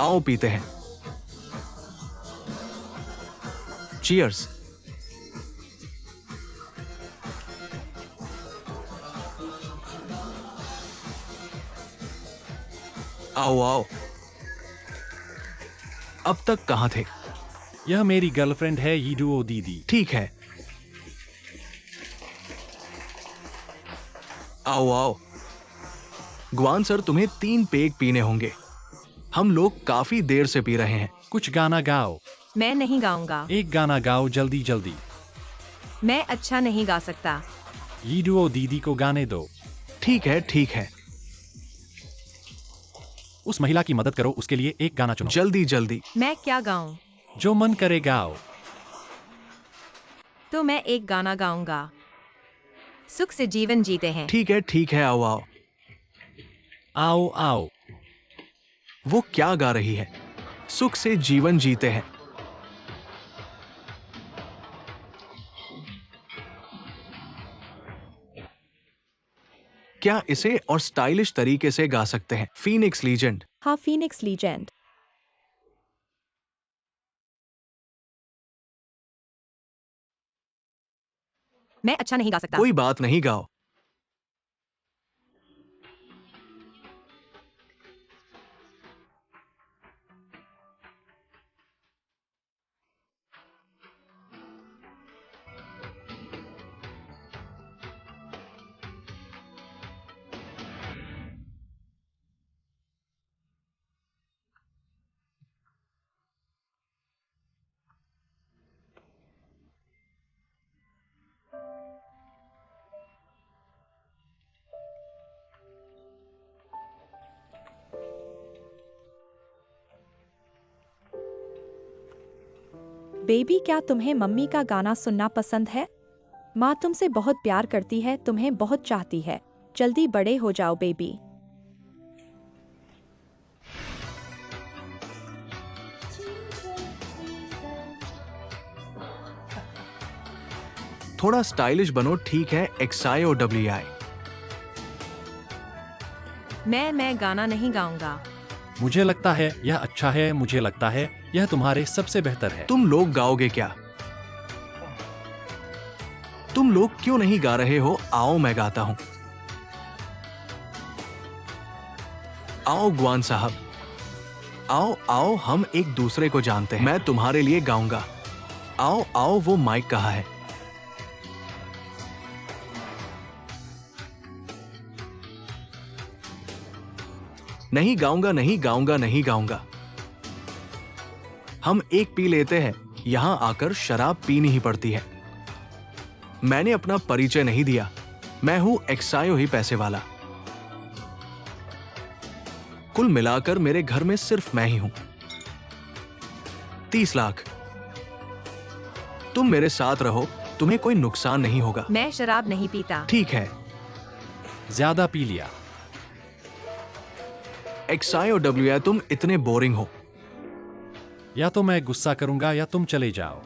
आओ पीते हैं। चीयर्स। आओ आओ। अब तक कहां थे? यह मेरी गर्लफ्रेंड है यीडुओ दीदी। ठीक है, आओ आओ। ग्वान सर, तुम्हें 3 पेग पीने होंगे। हम लोग काफी देर से पी रहे हैं। कुछ गाना गाओ। मैं नहीं गाऊंगा। एक गाना गाओ जल्दी जल्दी। मैं अच्छा नहीं गा सकता। यीडुओ दीदी को गाने दो। ठीक है ठीक है, उस महिला की मदद करो, उसके लिए एक गाना चुनो। जल्दी जल्दी। मैं क्या गाऊं? जो मन करे गाओ। तो मैं एक गाना गाऊंगा। सुख से जीवन जीते हैं। ठीक है, आओ आओ। आओ आओ। वो क्या गा रही है? सुख से जीवन जीते हैं। क्या इसे और स्टाइलिश तरीके से गा सकते हैं? Phoenix legend. हाँ, फीनिक्स लीजेंड। मैं अच्छा नहीं गा सकता। कोई बात नहीं, गाओ। बेबी, क्या तुम्हें मम्मी का गाना सुनना पसंद है? माँ तुमसे बहुत प्यार करती है, तुम्हें बहुत चाहती है। जल्दी बड़े हो जाओ बेबी। थोड़ा स्टाइलिश बनो, ठीक है? XIOWI। मैं गाना नहीं गाऊंगा। मुझे लगता है यह अच्छा है, मुझे लगता है यह तुम्हारे सबसे बेहतर है। तुम लोग गाओगे क्या? तुम लोग क्यों नहीं गा रहे हो? आओ मैं गाता हूं। आओ गुआन साहब, आओ आओ, हम एक दूसरे को जानते हैं। मैं तुम्हारे लिए गाऊंगा। आओ आओ, वो माइक कहाँ है? नहीं गाऊंगा, नहीं गाऊंगा, नहीं गाऊंगा। हम एक पी लेते हैं। यहां आकर शराब पीनी ही पड़ती है। मैंने अपना परिचय नहीं दिया। मैं हूं एक्सायो ही पैसे वाला। कुल मिलाकर मेरे घर में सिर्फ मैं ही हूं। 30 लाख। तुम मेरे साथ रहो, तुम्हें कोई नुकसान नहीं होगा। मैं शराब नहीं पीता। ठीक है। ज्यादा पी लिया। XIOWI, तुम इतने बोरिंग हो। या तो मैं गुस्सा करूंगा या तुम चले जाओ।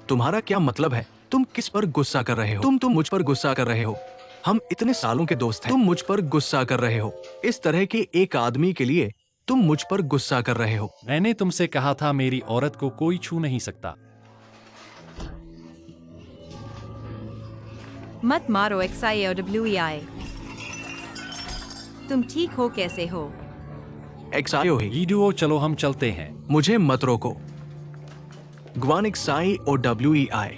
तुम्हारा क्या मतलब है? तुम किस पर गुस्सा कर रहे हो? तुम मुझ पर गुस्सा कर रहे हो। हम इतने सालों के दोस्त हैं। तुम मुझ पर गुस्सा कर रहे हो। इस तरह के एक आदमी के लिए तुम मुझ पर गुस्सा कर रहे हो। मैंने तुमसे कहा था मेरी औरत को कोई छू नहीं सकता। मत मारो XIOWI। तुम ठीक हो? कैसे हो? एक्सायो ही। ईडुओ, चलो हम चलते हैं। मुझे मत रोको। ग्वान XIOWI।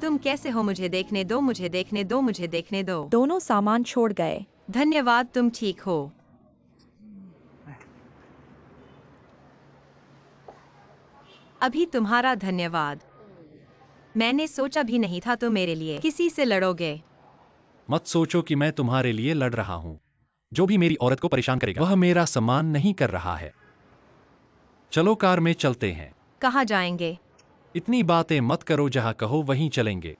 तुम कैसे हो? मुझे देखने दो, मुझे देखने दो, मुझे देखने दो। दोनों सामान छोड़ गए। धन्यवाद, तुम ठीक हो? अभी तुम्हारा धन्यवाद। मैंने सोचा भी नहीं था तुम मेरे लिए किसी से लड़ोगे। मत सोचो कि मैं तुम्हारे लिए लड़ रहा हूं। जो भी मेरी औरत को परेशान करेगा वह मेरा सम्मान नहीं कर रहा है। चलो कार में चलते हैं। कहाँ जाएंगे? इतनी बातें मत करो, जहां कहो वहीं चलेंगे।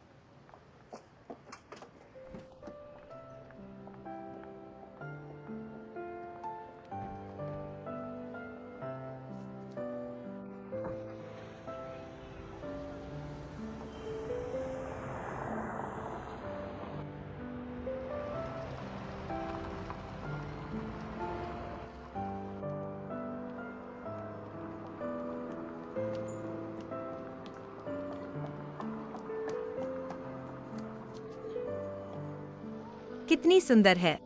कितनी सुंदर है।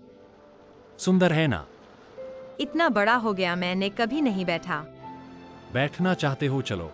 सुंदर है ना? इतना बड़ा हो गया, मैंने कभी नहीं बैठा। बैठना चाहते हो? चलो।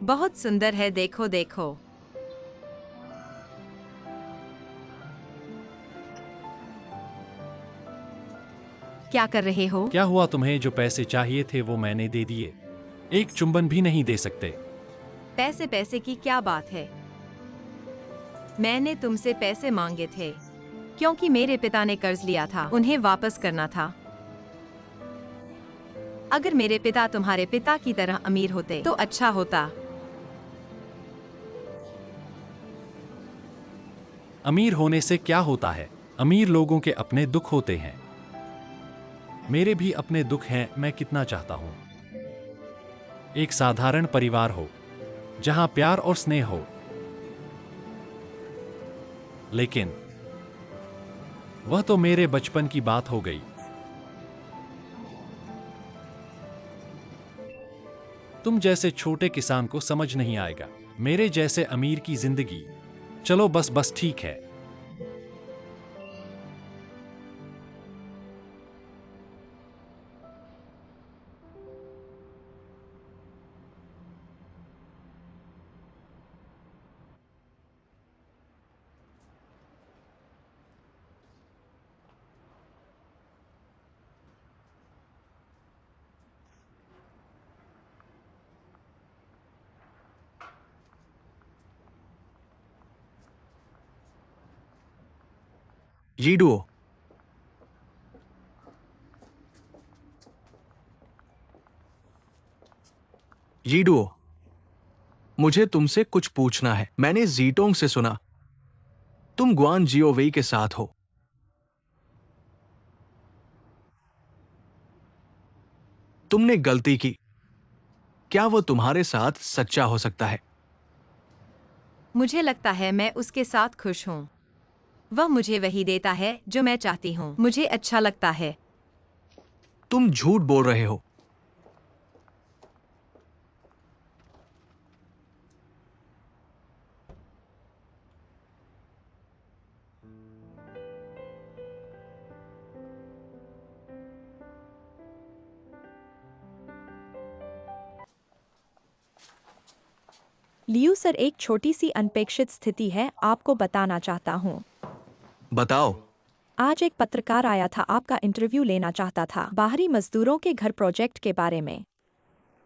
बहुत सुंदर है, देखो देखो। क्या कर रहे हो? क्या हुआ? तुम्हें जो पैसे चाहिए थे वो मैंने दे दिए। एक चुंबन भी नहीं दे सकते। पैसे पैसे की क्या बात है? मैंने तुमसे पैसे मांगे थे क्योंकि मेरे पिता ने कर्ज लिया था, उन्हें वापस करना था। अगर मेरे पिता तुम्हारे पिता की तरह अमीर होते तो अच्छा होता। अमीर होने से क्या होता है? अमीर लोगों के अपने दुख होते हैं। मेरे भी अपने दुख हैं। मैं कितना चाहता हूं एक साधारण परिवार हो जहां प्यार और स्नेह हो, लेकिन वह तो मेरे बचपन की बात हो गई। तुम जैसे छोटे किसान को समझ नहीं आएगा मेरे जैसे अमीर की जिंदगी। चलो बस बस, ठीक है। जी डुओ, जी डुओ, मुझे तुमसे कुछ पूछना है। मैंने जीटोंग से सुना तुम गुआन जियोवेई के साथ हो। तुमने गलती की। क्या वो तुम्हारे साथ सच्चा हो सकता है? मुझे लगता है मैं उसके साथ खुश हूँ। वह मुझे वही देता है जो मैं चाहती हूँ। मुझे अच्छा लगता है। तुम झूठ बोल रहे हो। लियू सर, एक छोटी सी अनपेक्षित स्थिति है, आपको बताना चाहता हूँ। बताओ। आज एक पत्रकार आया था, आपका इंटरव्यू लेना चाहता था बाहरी मजदूरों के घर प्रोजेक्ट के बारे में।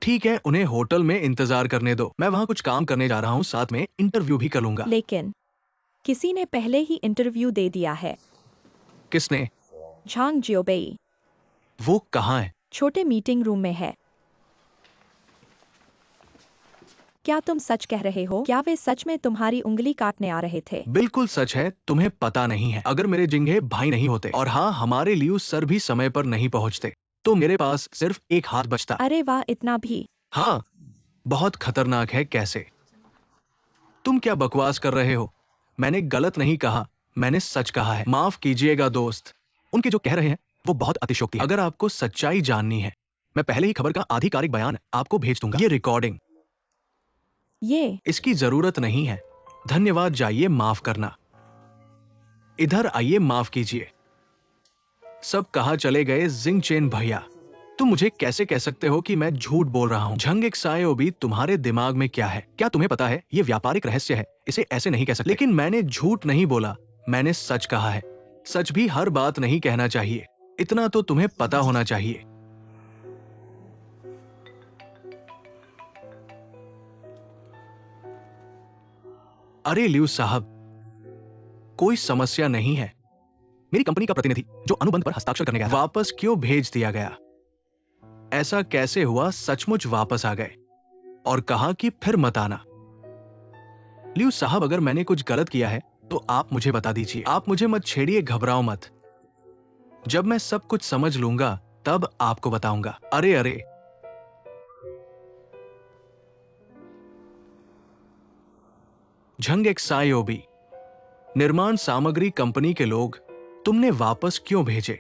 ठीक है, उन्हें होटल में इंतजार करने दो। मैं वहां कुछ काम करने जा रहा हूं, साथ में इंटरव्यू भी कर लूंगा। लेकिन किसी ने पहले ही इंटरव्यू दे दिया है। किसने? झांग जियोबेई। वो कहाँ है? छोटे मीटिंग रूम में है। क्या तुम सच कह रहे हो? क्या वे सच में तुम्हारी उंगली काटने आ रहे थे? बिल्कुल सच है, तुम्हें पता नहीं है। अगर मेरे जिंगे भाई नहीं होते और हाँ, हमारे लियू सर भी समय पर नहीं पहुंचते, तो मेरे पास सिर्फ एक हाथ बचता। अरे वाह, इतना भी? हाँ, बहुत खतरनाक है। कैसे? तुम क्या बकवास कर रहे हो? मैंने गलत नहीं कहा, मैंने सच कहा है। माफ कीजिएगा दोस्त, उनके जो कह रहे हैं वो बहुत अतिशयोक्ति है। अगर आपको सच्चाई जाननी है, मैं पहले ही खबर का आधिकारिक बयान आपको भेज दूंगा। ये रिकॉर्डिंग। ये इसकी जरूरत नहीं है। धन्यवाद, जाइए, माफ करना। इधर आइए, माफ कीजिए। सब कहाँ चले गए जिंग चेन भैया? तुम मुझे कैसे कह सकते हो कि मैं झूठ बोल रहा हूँ? झंग एक सायोबी, तुम्हारे दिमाग में क्या है? क्या तुम्हें पता है ये व्यापारिक रहस्य है, इसे ऐसे नहीं कह सकते। लेकिन मैंने झूठ नहीं बोला, मैंने सच कहा है। सच भी हर बात नहीं कहना चाहिए, इतना तो तुम्हें पता होना चाहिए। अरे लियू साहब, कोई समस्या नहीं है। मेरी कंपनी का प्रतिनिधि जो अनुबंध पर हस्ताक्षर करने गया था, वापस क्यों भेज दिया गया? ऐसा कैसे हुआ? सचमुच वापस आ गए और कहा कि फिर मत आना। लियू साहब, अगर मैंने कुछ गलत किया है तो आप मुझे बता दीजिए। आप मुझे मत छेड़िए, घबराओ मत। जब मैं सब कुछ समझ लूंगा तब आपको बताऊंगा। अरे अरे, झंग एक सायोबी, निर्माण सामग्री कंपनी के लोग, तुमने वापस क्यों भेजे?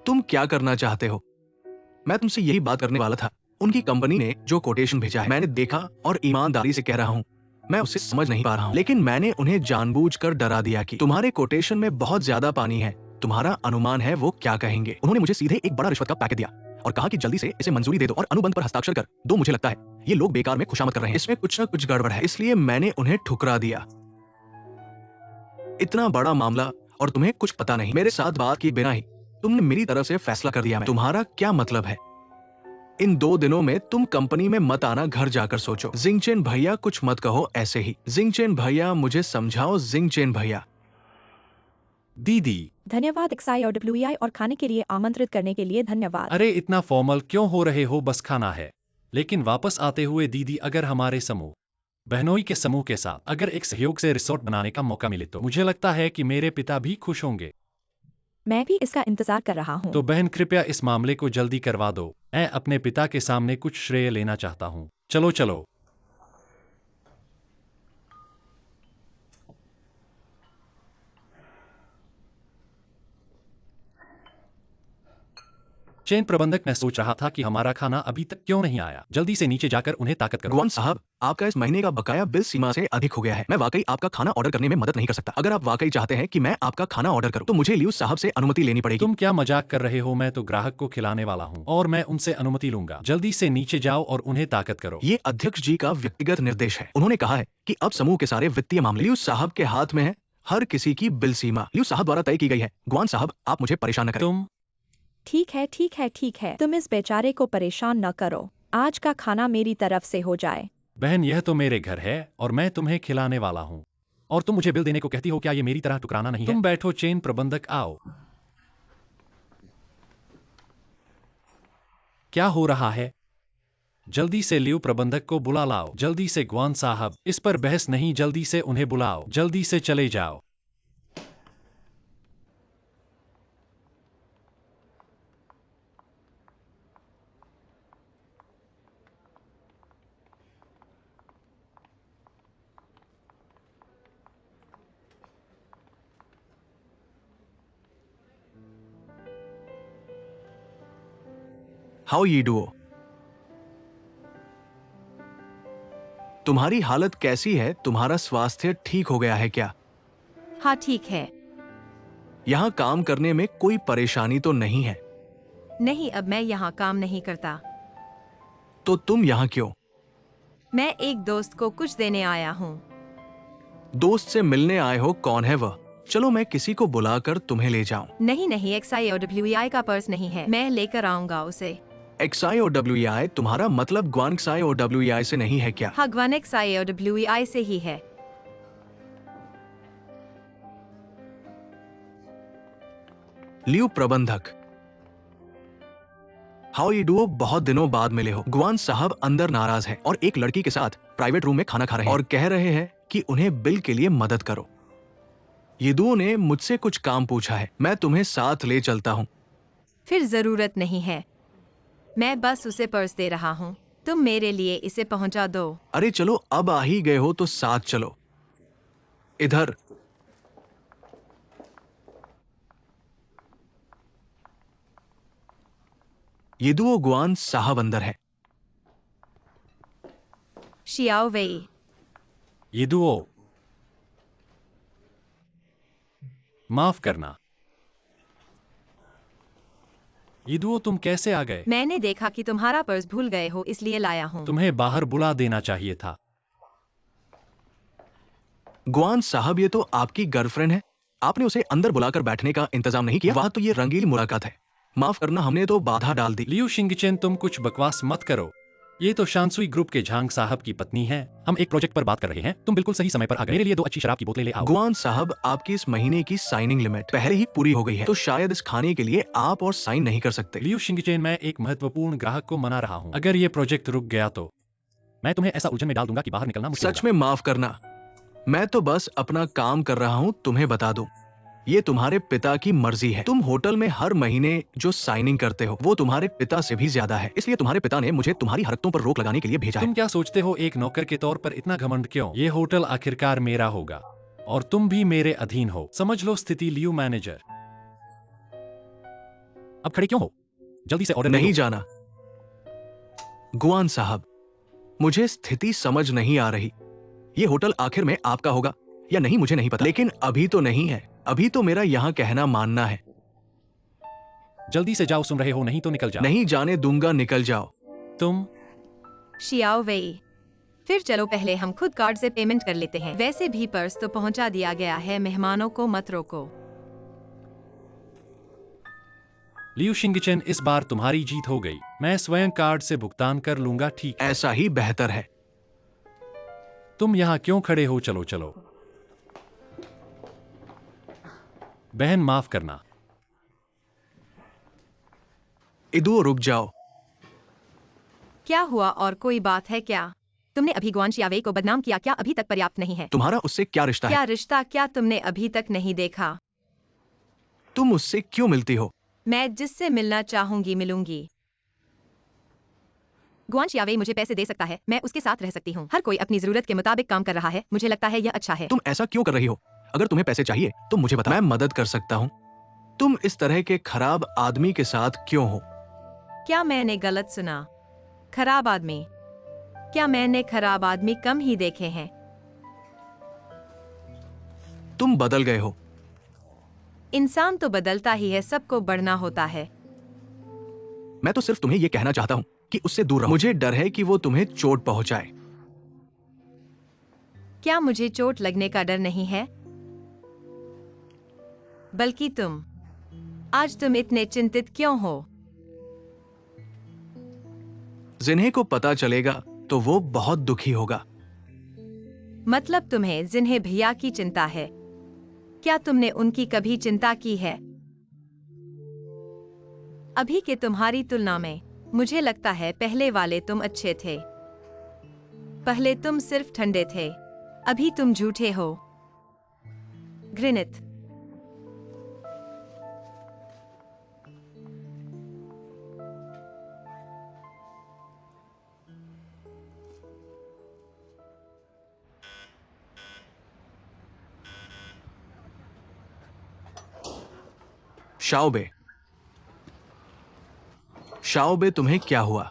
तुम क्या करना चाहते हो? मैं तुमसे यही बात करने वाला था। उनकी कंपनी ने जो कोटेशन भेजा है, मैंने देखा और ईमानदारी से कह रहा हूं, मैं उसे समझ नहीं पा रहा हूं। लेकिन मैंने उन्हें जानबूझकर डरा दिया कि तुम्हारे कोटेशन में बहुत ज्यादा पानी है। तुम्हारा अनुमान है वो क्या कहेंगे? उन्होंने मुझे सीधे एक बड़ा रिश्वत का पैकेट दिया और कहा कि जल्दी से इसे मंजूरी दे दो और अनुबंध पर हस्ताक्षर कर दो। मुझे लगता है ये लोग बेकार में खुशामद कर रहे हैं, इसमें कुछ ना कुछ गड़बड़ है, इसलिए मैंने उन्हें ठुकरा दिया। इतना बड़ा मामला और तुम्हें कुछ पता नहीं। मेरे साथ बात किए बिना ही तुमने मेरी तरफ से फैसला कर दिया। तुम्हारा क्या मतलब है? इन 2 दिनों में तुम कंपनी में मत आना, घर जाकर सोचो। जिंगचेन भैया, कुछ मत कहो ऐसे ही। जिंगचेन भैया, मुझे समझाओ। जिंगचेन भैया। दीदी, धन्यवाद XIOWEI, और खाने के लिए आमंत्रित करने के लिए धन्यवाद। अरे इतना फॉर्मल क्यों हो रहे हो? बस खाना है। लेकिन वापस आते हुए दीदी, अगर हमारे समूह बहनोई के समूह के साथ अगर एक सहयोग से रिसोर्ट बनाने का मौका मिले तो मुझे लगता है कि मेरे पिता भी खुश होंगे। मैं भी इसका इंतजार कर रहा हूँ। तो बहन, कृपया इस मामले को जल्दी करवा दो। मैं अपने पिता के सामने कुछ श्रेय लेना चाहता हूँ। चलो चलो। चेन प्रबंधक, मैं सोच रहा था कि हमारा खाना अभी तक क्यों नहीं आया। जल्दी से नीचे जाकर उन्हें ताकत करो। गुआन साहब, आपका इस महीने का बकाया बिल सीमा से अधिक हो गया है। मैं वाकई आपका खाना ऑर्डर करने में मदद नहीं कर सकता। अगर आप वाकई चाहते हैं कि मैं आपका खाना ऑर्डर करूं, तो मुझे लियू साहब से अनुमति लेनी पड़ेगी। तुम क्या मजाक कर रहे हो? मैं तो ग्राहक को खिलाने वाला हूँ और मैं उनसे अनुमति लूंगा। जल्दी से नीचे जाओ और उन्हें ताकत करो। ये अध्यक्ष जी का व्यक्तिगत निर्देश है। उन्होंने कहा है कि अब समूह के सारे वित्तीय मामले लियू साहब के हाथ में है। हर किसी की बिल सीमा लियू साहब द्वारा तय की गई है। गुआन साहब, आप मुझे परेशान न करें। तुम ठीक है, ठीक है, ठीक है, तुम इस बेचारे को परेशान न करो। आज का खाना मेरी तरफ से हो जाए। बहन, यह तो मेरे घर है और मैं तुम्हें खिलाने वाला हूँ। और तुम मुझे बिल देने को कहती हो, क्या ये मेरी तरह टुकराना नहीं है? तुम बैठो चेन प्रबंधक, आओ। क्या हो रहा है? जल्दी से लियो प्रबंधक को बुला लाओ। जल्दी से ग्वान साहब, इस पर बहस नहीं, जल्दी से उन्हें बुलाओ। जल्दी से चले जाओ। How you do? तुम्हारी हालत कैसी है? तुम्हारा स्वास्थ्य ठीक हो गया है क्या? हाँ ठीक है। यहाँ काम करने में कोई परेशानी तो नहीं है? नहीं, अब मैं यहाँ काम नहीं करता। तो तुम यहाँ क्यों? मैं एक दोस्त को कुछ देने आया हूँ। दोस्त से मिलने आए हो? कौन है वह? चलो मैं किसी को बुलाकर तुम्हें ले जाऊं। नहीं नहीं, XIOWEI का पर्स नहीं है, मैं लेकर आऊंगा उसे। XIOWEI? तुम्हारा मतलब ग्वान XIOWEI से नहीं है क्या? हाँ, ग्वान XIOWEI से ही है। लियो प्रबंधक, हाउ यू डू? बहुत दिनों बाद मिले हो। ग्वान साहब अंदर नाराज है और एक लड़की के साथ प्राइवेट रूम में खाना खा रहे हैं और कह रहे हैं कि उन्हें बिल के लिए मदद करो। यदुओ ने मुझसे कुछ काम पूछा है, मैं तुम्हें साथ ले चलता हूँ। फिर जरूरत नहीं है, मैं बस उसे पर्स दे रहा हूँ, तुम मेरे लिए इसे पहुंचा दो। अरे चलो, अब आ ही गए हो तो साथ चलो। इधर। यदुओ ग्वान साहब अंदर है। शियाओ वेई। यदुओ, माफ करना। यदुओ, तुम कैसे आ गए? मैंने देखा कि तुम्हारा पर्स भूल गए हो, इसलिए लाया हूँ। तुम्हें बाहर बुला देना चाहिए था। ग्वान साहब, ये तो आपकी गर्लफ्रेंड है, आपने उसे अंदर बुलाकर बैठने का इंतजाम नहीं किया। वहां तो ये रंगीली मुलाकात है। माफ करना, हमने तो बाधा डाल दी। लियू शिंगचेन, तुम कुछ बकवास मत करो। ये तो शांसुई ग्रुप के झांग साहब की पत्नी है। हम एक प्रोजेक्ट पर बात कर रहे हैं। तुम बिल्कुल सही समय पर आ गए। मेरे लिए 2 अच्छी शराब की बोतलें ले आओ। ग्वान साहब, आपकी इस महीने की साइनिंग लिमिट पहले ही पूरी हो गई है, तो शायद इस खाने के लिए आप और साइन नहीं कर सकते। लियू शिंगचेन, मैं एक महत्वपूर्ण ग्राहक को मना रहा हूँ। अगर ये प्रोजेक्ट रुक गया तो मैं तुम्हें ऐसा उलझन में डाल दूंगा कि बाहर निकलना मुश्किल सच में माफ करना, मैं तो बस अपना काम कर रहा हूँ। तुम्हें बता दूं, ये तुम्हारे पिता की मर्जी है। तुम होटल में हर महीने जो साइनिंग करते हो वो तुम्हारे पिता से भी ज्यादा है, इसलिए तुम्हारे पिता ने मुझे तुम्हारी हरकतों पर रोक लगाने के लिए भेजा है। तुम क्या सोचते हो, एक नौकर के तौर पर इतना घमंड क्यों? ये होटल आखिरकार मेरा होगा और तुम भी मेरे अधीन हो। समझ लो स्थिति। लियू मैनेजर, अब खड़े क्यों हो? जल्दी से ऑर्डर नहीं जाना। गुआन साहब, मुझे स्थिति समझ नहीं आ रही। ये होटल आखिर में आपका होगा या नहीं मुझे नहीं पता, लेकिन अभी तो नहीं है। अभी तो मेरा यहाँ कहना मानना है। जल्दी से जाओ, सुन रहे हो? नहीं तो निकल जाओ। नहीं जाने दूंगा, निकल जाओ। तुम शियाओ वेई, फिर चलो पहले हम खुद कार्ड से पेमेंट कर लेते हैं। वैसे भी पर्स तो पहुंचा दिया गया है, मेहमानों को मत रोको। लियू शिंगचेन, इस बार तुम्हारी जीत हो गई। मैं स्वयं कार्ड से भुगतान कर लूंगा, ठीक है? ऐसा ही बेहतर है। तुम यहाँ क्यों खड़े हो? चलो चलो। बहन, माफ करना। इदुओ, रुक जाओ। क्या हुआ, और कोई बात है क्या? तुमने अभी ग्वान शियावेई को बदनाम किया, क्या अभी तक पर्याप्त नहीं है? तुम्हारा उससे क्या रिश्ता क्या है? रिश्ता? क्या तुमने अभी तक नहीं देखा? तुम उससे क्यों मिलती हो? मैं जिससे मिलना चाहूंगी मिलूंगी। ग्वान शियावेई मुझे पैसे दे सकता है, मैं उसके साथ रह सकती हूँ। हर कोई अपनी जरूरत के मुताबिक काम कर रहा है, मुझे लगता है यह अच्छा है। तुम ऐसा क्यों कर रही हो? अगर तुम्हें पैसे चाहिए तो मुझे बताओ, मैं मदद कर सकता हूँ। तुम इस तरह के खराब आदमी के साथ क्यों हो? क्या मैंने गलत सुना? खराब आदमी? क्या मैंने खराब आदमी कम ही देखे हैं? तुम बदल गए हो। इंसान तो बदलता ही है, सबको बढ़ना होता है। मैं तो सिर्फ तुम्हें यह कहना चाहता हूँ कि उससे दूर रहो। मुझे डर है कि वो तुम्हें चोट पहुंचाए। क्या मुझे चोट लगने का डर नहीं है? बल्कि तुम। आज तुम इतने चिंतित क्यों हो? जिन्हें को पता चलेगा तो वो बहुत दुखी होगा। मतलब तुम्हें जिन्हें भैया की चिंता है, क्या तुमने उनकी कभी चिंता की है? अभी के तुम्हारी तुलना में मुझे लगता है पहले वाले तुम अच्छे थे। पहले तुम सिर्फ ठंडे थे, अभी तुम झूठे हो। घृणित। शाओबे, शाओबे तुम्हें क्या हुआ?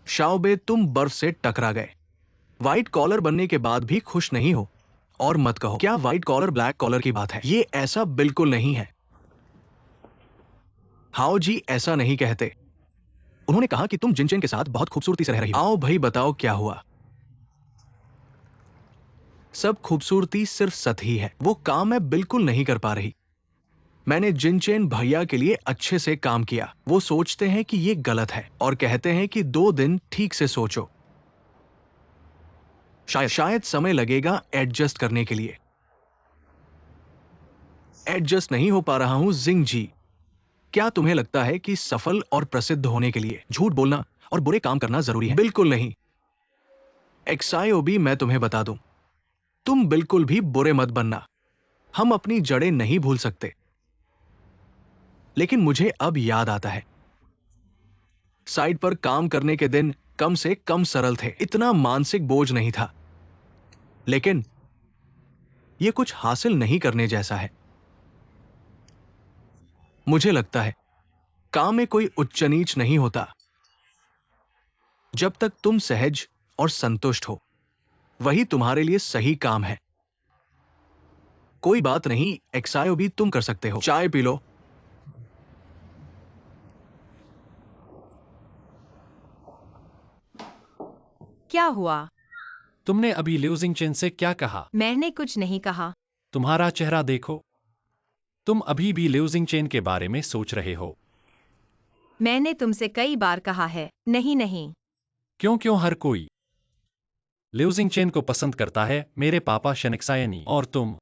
शाओबे तुम बर्फ से टकरा गए। व्हाइट कॉलर बनने के बाद भी खुश नहीं हो। और मत कहो क्या व्हाइट कॉलर ब्लैक कॉलर की बात है, ये ऐसा बिल्कुल नहीं है। हाओ जी ऐसा नहीं कहते। उन्होंने कहा कि तुम जिनचेन के साथ बहुत खूबसूरती से रह रही हो। आओ भाई बताओ क्या हुआ। सब खूबसूरती सिर्फ सतही है, वो काम मैं बिल्कुल नहीं कर पा रही। मैंने जिनचेन भैया के लिए अच्छे से काम किया। वो सोचते हैं कि ये गलत है और कहते हैं कि 2 दिन ठीक से सोचो। शायद समय लगेगा एडजस्ट करने के लिए। एडजस्ट नहीं हो पा रहा हूं जिंग जी। क्या तुम्हें लगता है कि सफल और प्रसिद्ध होने के लिए झूठ बोलना और बुरे काम करना जरूरी है? बिल्कुल नहीं। एक्सायोबी मैं तुम्हें बता दूं, तुम बिल्कुल भी बुरे मत बनना। हम अपनी जड़ें नहीं भूल सकते। लेकिन मुझे अब याद आता है, साइट पर काम करने के दिन कम से कम सरल थे, इतना मानसिक बोझ नहीं था। लेकिन यह कुछ हासिल नहीं करने जैसा है। मुझे लगता है काम में कोई उच्च नीच नहीं होता जब तक तुम सहज और संतुष्ट हो। वही तुम्हारे लिए सही काम है। कोई बात नहीं एक्सायो भी तुम कर सकते हो। चाय पी लो। क्या हुआ? तुमने अभी ल्यूजिंग चेन से क्या कहा? मैंने कुछ नहीं कहा। तुम्हारा चेहरा देखो। तुम अभी भी ल्यूजिंग चेन के बारे में सोच रहे हो। मैंने तुमसे कई बार कहा है, नहीं नहीं। क्यों हर कोई ल्यूजिंग चेन को पसंद करता है? मेरे पापा शनेक्सायनी और तुम,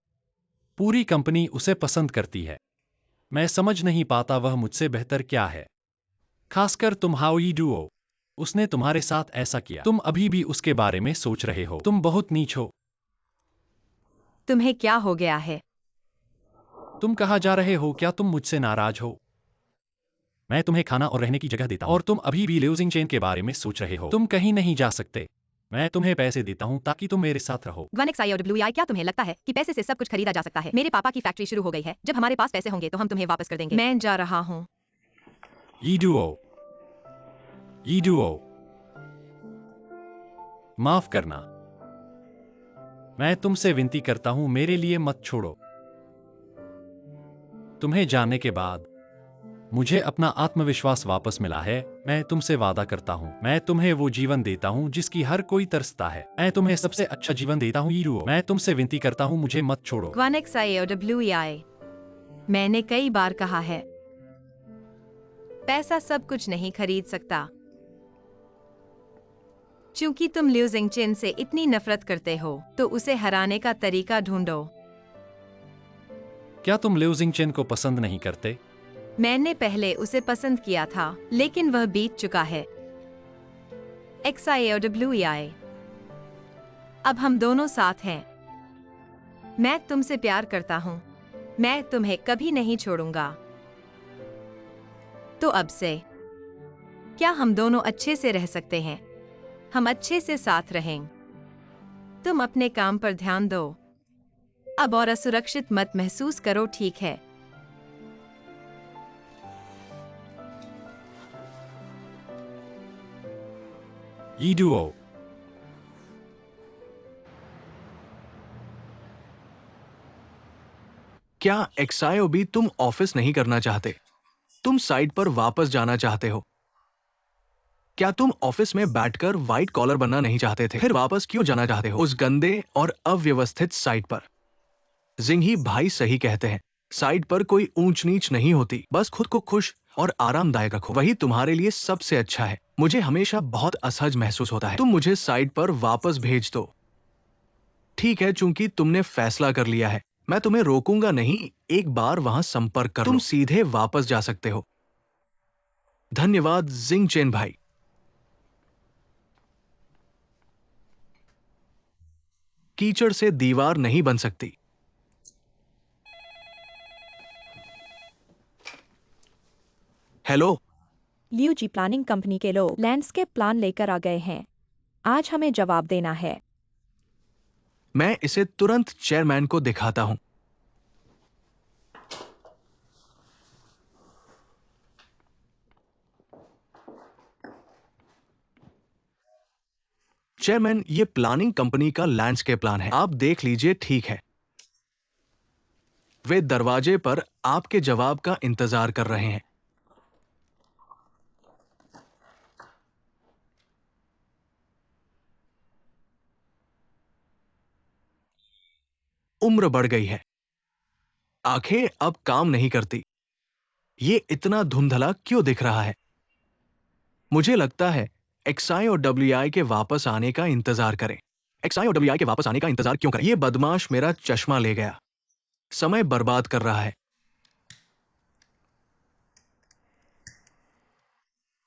पूरी कंपनी उसे पसंद करती है। मैं समझ नहीं पाता वह मुझसे बेहतर क्या है। खासकर तुम हाउ यू डू। उसने तुम्हारे साथ ऐसा किया, तुम अभी भी उसके बारे में सोच रहे हो। तुम बहुत नीच हो। तुम्हें क्या हो गया है? तुम कहाँ जा रहे हो? क्या तुम मुझसे नाराज हो? मैं तुम्हें खाना और रहने की जगह देता हूं और तुम अभी भी ल्यूजिंग चेन के बारे में सोच रहे हो। तुम कहीं नहीं जा सकते। मैं तुम्हें पैसे देता हूं ताकि तुम मेरे साथ रहो। GWI, क्या तुम्हें लगता है कि पैसे से सब कुछ खरीदा जा सकता है? मेरे पापा की फैक्ट्री शुरू हो गई है। जब हमारे पास पैसे होंगे तो हम तुम्हें वापस कर देंगे। मैं जा रहा हूँ। ईडुओ, माफ करना। मैं तुमसे विनती करता हूं मेरे लिए मत छोड़ो। तुम्हें जाने के बाद मुझे अपना आत्मविश्वास वापस मिला है। मैं तुमसे वादा करता हूं, मैं तुम्हें वो जीवन देता हूं जिसकी हर कोई तरसता है। मैं तुम्हें सबसे अच्छा जीवन देता हूं ईडुओ। मैं तुमसे विनती करता हूं मुझे मत छोड़ो। GWI, मैंने कई बार कहा है, पैसा सब कुछ नहीं खरीद सकता। चूंकि तुम ल्यूजिंग चेन से इतनी नफरत करते हो तो उसे हराने का तरीका ढूंढो। क्या तुम ल्यूजिंग चेन को पसंद नहीं करते? मैंने पहले उसे पसंद किया था, लेकिन वह बीत चुका है। XIOWI, अब हम दोनों साथ हैं। मैं तुमसे प्यार करता हूं। मैं तुम्हें कभी नहीं छोड़ूंगा। तो अब से क्या हम दोनों अच्छे से रह सकते हैं? हम अच्छे से साथ रहें। तुम अपने काम पर ध्यान दो। अब और असुरक्षित मत महसूस करो, ठीक है? ईडुओ, क्या एक्सायो भी तुम ऑफिस नहीं करना चाहते? तुम साइट पर वापस जाना चाहते हो? क्या तुम ऑफिस में बैठकर व्हाइट कॉलर बनना नहीं चाहते थे? फिर वापस क्यों जाना चाहते हो उस गंदे और अव्यवस्थित साइट पर? जिंगी भाई सही कहते हैं, साइट पर कोई ऊंच नीच नहीं होती। बस खुद को खुश और आरामदायक रखो, वही तुम्हारे लिए सबसे अच्छा है। मुझे हमेशा बहुत असहज महसूस होता है। तुम मुझे साइट पर वापस भेज दो। ठीक है, चूंकि तुमने फैसला कर लिया है, मैं तुम्हें रोकूंगा नहीं। एक बार वहां संपर्क कर लो। तुम सीधे वापस जा सकते हो। धन्यवाद जिंग चेन भाई। कीचड़ से दीवार नहीं बन सकती। हेलो। लियू जी, प्लानिंग कंपनी के लोग लैंडस्केप प्लान लेकर आ गए हैं। आज हमें जवाब देना है। मैं इसे तुरंत चेयरमैन को दिखाता हूं। चेयरमैन, ये प्लानिंग कंपनी का लैंडस्केप प्लान है, आप देख लीजिए। ठीक है। वे दरवाजे पर आपके जवाब का इंतजार कर रहे हैं। उम्र बढ़ गई है, आंखें अब काम नहीं करती। ये इतना धुंधला क्यों दिख रहा है? मुझे लगता है एक्सआई और डब्ल्यूआई के वापस आने का इंतजार करें। एक्सआई और डब्ल्यूआई के वापस आने का इंतजार क्यों करें? ये बदमाश मेरा चश्मा ले गया, समय बर्बाद कर रहा है।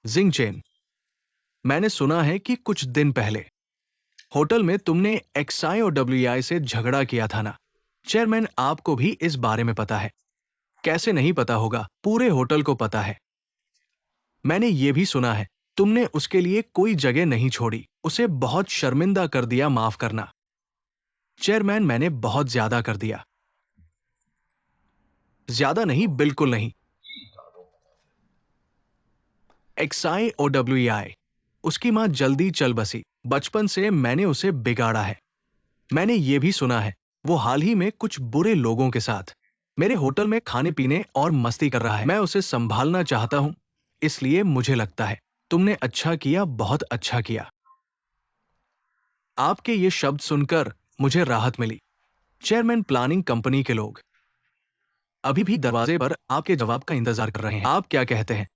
जिंग चेन, मैंने सुना है कि कुछ दिन पहले होटल में तुमने एक्सआई और डब्ल्यूआई से झगड़ा किया था ना? चेयरमैन, आपको भी इस बारे में पता है। कैसे नहीं पता होगा, पूरे होटल को पता है। मैंने ये भी सुना है तुमने उसके लिए कोई जगह नहीं छोड़ी, उसे बहुत शर्मिंदा कर दिया। माफ करना चेयरमैन, मैंने बहुत ज्यादा कर दिया। ज्यादा नहीं, बिल्कुल नहीं। एक्सआई और डब्ल्यूआई, उसकी मां जल्दी चल बसी। बचपन से मैंने उसे बिगाड़ा है। मैंने ये भी सुना है वो हाल ही में कुछ बुरे लोगों के साथ मेरे होटल में खाने पीने और मस्ती कर रहा है। मैं उसे संभालना चाहता हूं, इसलिए मुझे लगता है तुमने अच्छा किया, बहुत अच्छा किया। आपके ये शब्द सुनकर मुझे राहत मिली। चेयरमैन, प्लानिंग कंपनी के लोग अभी भी दरवाजे पर आपके जवाब का इंतजार कर रहे हैं। आप क्या कहते हैं?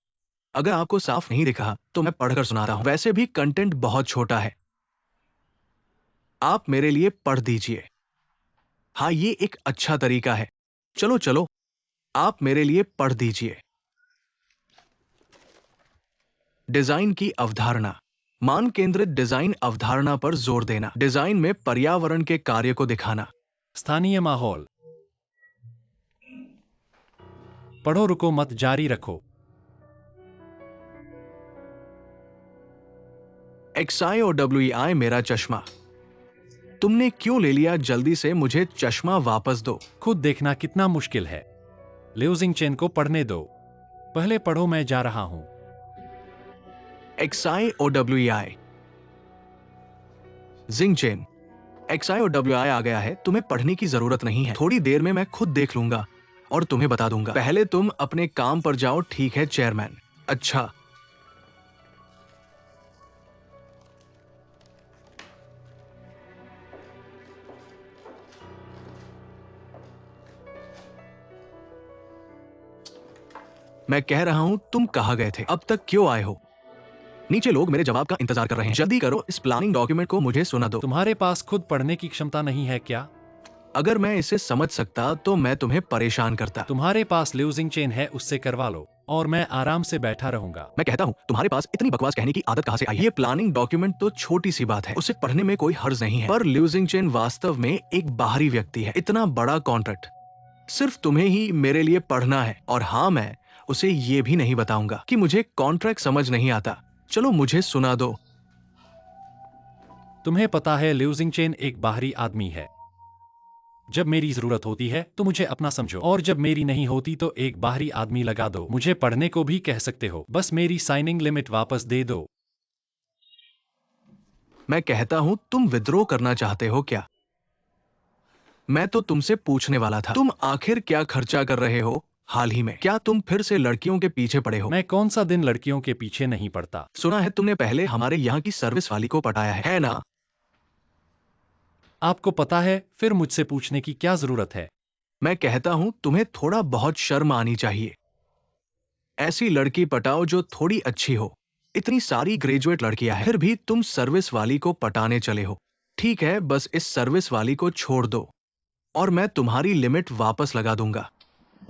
अगर आपको साफ नहीं दिखा तो मैं पढ़कर सुनाता हूं। वैसे भी कंटेंट बहुत छोटा है, आप मेरे लिए पढ़ दीजिए। हाँ, ये एक अच्छा तरीका है। चलो चलो, आप मेरे लिए पढ़ दीजिए। डिजाइन की अवधारणा, मान केंद्रित डिजाइन अवधारणा पर जोर देना। डिजाइन में पर्यावरण के कार्य को दिखाना। स्थानीय माहौल। पढ़ो, रुको मत, जारी रखो। एक्सआई और डब्ल्यूआई, मेरा चश्मा तुमने क्यों ले लिया? जल्दी से मुझे चश्मा वापस दो। खुद देखना कितना मुश्किल है। लियू जिंग चेन को पढ़ने दो। पहले पढ़ो, मैं जा रहा हूं। एक्सआई और डब्ल्यूआई। जिंग चेन, एक्सआई और डब्ल्यूआई आ गया है, तुम्हें पढ़ने की जरूरत नहीं है। थोड़ी देर में मैं खुद देख लूंगा और तुम्हें बता दूंगा। पहले तुम अपने काम पर जाओ। ठीक है चेयरमैन। अच्छा। मैं कह रहा हूं, तुम कहां गए थे? अब तक क्यों आए हो? नीचे लोग मेरे जवाब का इंतजार कर रहे हैं। जल्दी करो, इस प्लानिंग डॉक्यूमेंट को मुझे सुना दो। तुम्हारे पास खुद पढ़ने की क्षमता नहीं है क्या? अगर मैं इसे समझ सकता तो मैं तुम्हें परेशान करता। तुम्हारे पास लियू जिंग चेन है, उससे करवा लो और मैं आराम से बैठा रहूंगा। मैं कहता हूं, तुम्हारे पास इतनी बकवास कहने की आदत कहां से आई है? ये प्लानिंग डॉक्यूमेंट तो छोटी सी बात है, उसे पढ़ने में कोई हर्ज नहीं है। पर लियू जिंग चेन वास्तव में एक बाहरी व्यक्ति है। इतना बड़ा कॉन्ट्रैक्ट सिर्फ तुम्हें ही मेरे लिए पढ़ना है। और हाँ, मैं उसे ये भी नहीं बताऊंगा कि मुझे कॉन्ट्रैक्ट समझ नहीं आता। चलो मुझे सुना दो। तुम्हें पता है लियू जिंग चेन एक बाहरी आदमी है। जब मेरी जरूरत होती है तो मुझे अपना समझो, और जब मेरी नहीं होती तो एक बाहरी आदमी लगा दो। मुझे पढ़ने को भी कह सकते हो, बस मेरी साइनिंग लिमिट वापस दे दो। मैं कहता हूं, तुम विद्रोह करना चाहते हो क्या? मैं तो तुमसे पूछने वाला था, तुम आखिर क्या खर्चा कर रहे हो हाल ही में? क्या तुम फिर से लड़कियों के पीछे पड़े हो? मैं कौन सा दिन लड़कियों के पीछे नहीं पड़ता। सुना है तुमने पहले हमारे यहाँ की सर्विस वाली को पटाया है ना? आपको पता है, फिर मुझसे पूछने की क्या जरूरत है? मैं कहता हूं, तुम्हें थोड़ा बहुत शर्म आनी चाहिए। ऐसी लड़की पटाओ जो थोड़ी अच्छी हो। इतनी सारी ग्रेजुएट लड़कियां हैं, फिर भी तुम सर्विस वाली को पटाने चले हो। ठीक है, बस इस सर्विस वाली को छोड़ दो और मैं तुम्हारी लिमिट वापस लगा दूंगा।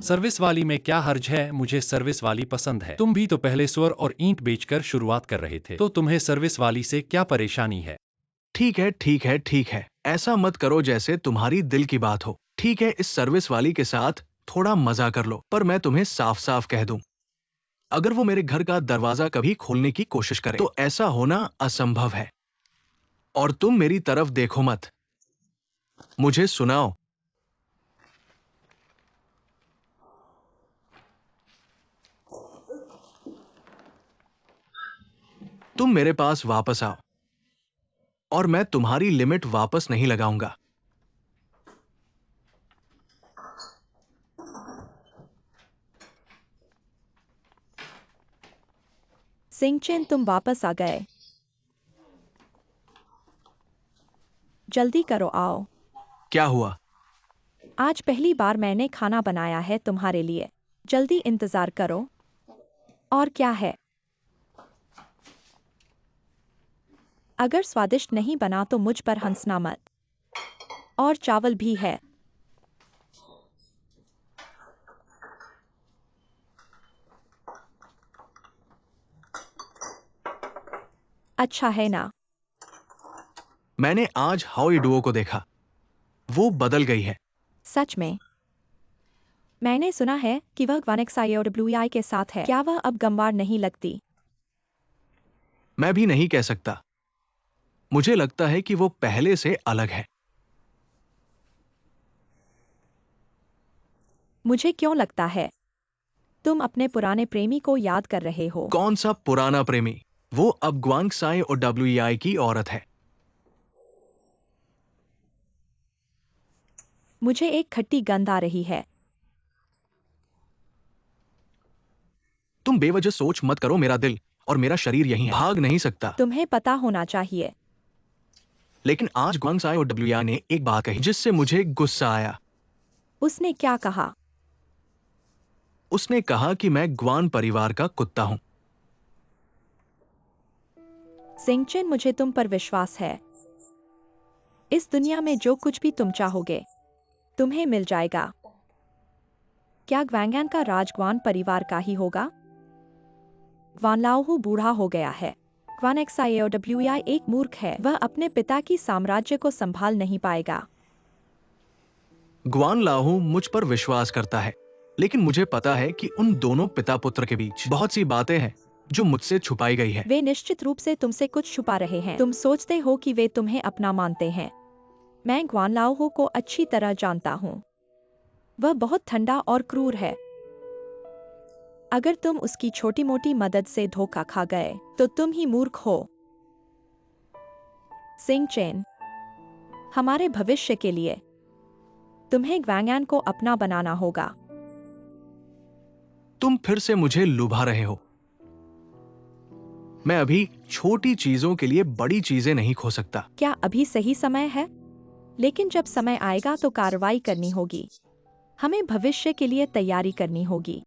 सर्विस वाली में क्या हर्ज है, मुझे सर्विस वाली पसंद है। तुम भी तो पहले स्वर और ईंट बेचकर शुरुआत कर रहे थे, तो तुम्हें सर्विस वाली से क्या परेशानी है? ठीक है, ठीक है, ठीक है, ऐसा मत करो जैसे तुम्हारी दिल की बात हो। ठीक है, इस सर्विस वाली के साथ थोड़ा मजा कर लो, पर मैं तुम्हें साफ साफ कह दूं, अगर वो मेरे घर का दरवाजा कभी खोलने की कोशिश करे तो ऐसा होना असंभव है। और तुम मेरी तरफ देखो मत, मुझे सुनाओ। तुम मेरे पास वापस आओ और मैं तुम्हारी लिमिट वापस नहीं लगाऊंगा। सिंगचेन, तुम वापस आ गए। जल्दी करो, आओ। क्या हुआ? आज पहली बार मैंने खाना बनाया है तुम्हारे लिए। जल्दी इंतजार करो। और क्या है? अगर स्वादिष्ट नहीं बना तो मुझ पर हंसना मत। और चावल भी है। अच्छा है ना? मैंने आज हाओई डुओ को देखा, वो बदल गई है। सच में? मैंने सुना है कि वह GwanXIOWI के साथ है। क्या वह अब गंवार नहीं लगती? मैं भी नहीं कह सकता, मुझे लगता है कि वो पहले से अलग है। मुझे क्यों लगता है? तुम अपने पुराने प्रेमी को याद कर रहे हो। कौन सा पुराना प्रेमी? वो अब ग्वांगसाई और WEI की औरत है। मुझे एक खट्टी गंध आ रही है। तुम बेवजह सोच मत करो, मेरा दिल और मेरा शरीर यहीं है, भाग नहीं सकता। तुम्हें पता होना चाहिए। लेकिन आज ग्वांगसाई और WEI ने एक बात कही जिससे मुझे गुस्सा आया। उसने क्या कहा? उसने कहा कि मैं ग्वान परिवार का कुत्ता हूं। सिंगचेन, मुझे तुम पर विश्वास है। इस दुनिया में जो कुछ भी तुम चाहोगे, तुम्हें मिल जाएगा। क्या ग्वांगन का राज ग्वान परिवार का ही होगा? ग्वान लाओहू बूढ़ा हो गया है। GwanXIOWI एक मूर्ख है। वह अपने पिता की साम्राज्य को संभाल नहीं पाएगा। ग्वान लाहू मुझ पर विश्वास करता है, लेकिन मुझे पता है कि उन दोनों पिता पुत्र के बीच बहुत सी बातें हैं जो मुझसे छुपाई गई है। वे निश्चित रूप से तुमसे कुछ छुपा रहे हैं। तुम सोचते हो कि वे तुम्हें अपना मानते हैं। मैं ग्वान लाओहू को अच्छी तरह जानता हूँ। वह बहुत ठंडा और क्रूर है। अगर तुम उसकी छोटी मोटी मदद से धोखा खा गए तो तुम ही मूर्ख हो। सिंगचेन, हमारे भविष्य के लिए तुम्हें ग्वांगन को अपना बनाना होगा। तुम फिर से मुझे लुभा रहे हो। मैं अभी छोटी चीजों के लिए बड़ी चीजें नहीं खो सकता। क्या अभी सही समय है? लेकिन जब समय आएगा तो कार्रवाई करनी होगी। हमें भविष्य के लिए तैयारी करनी होगी।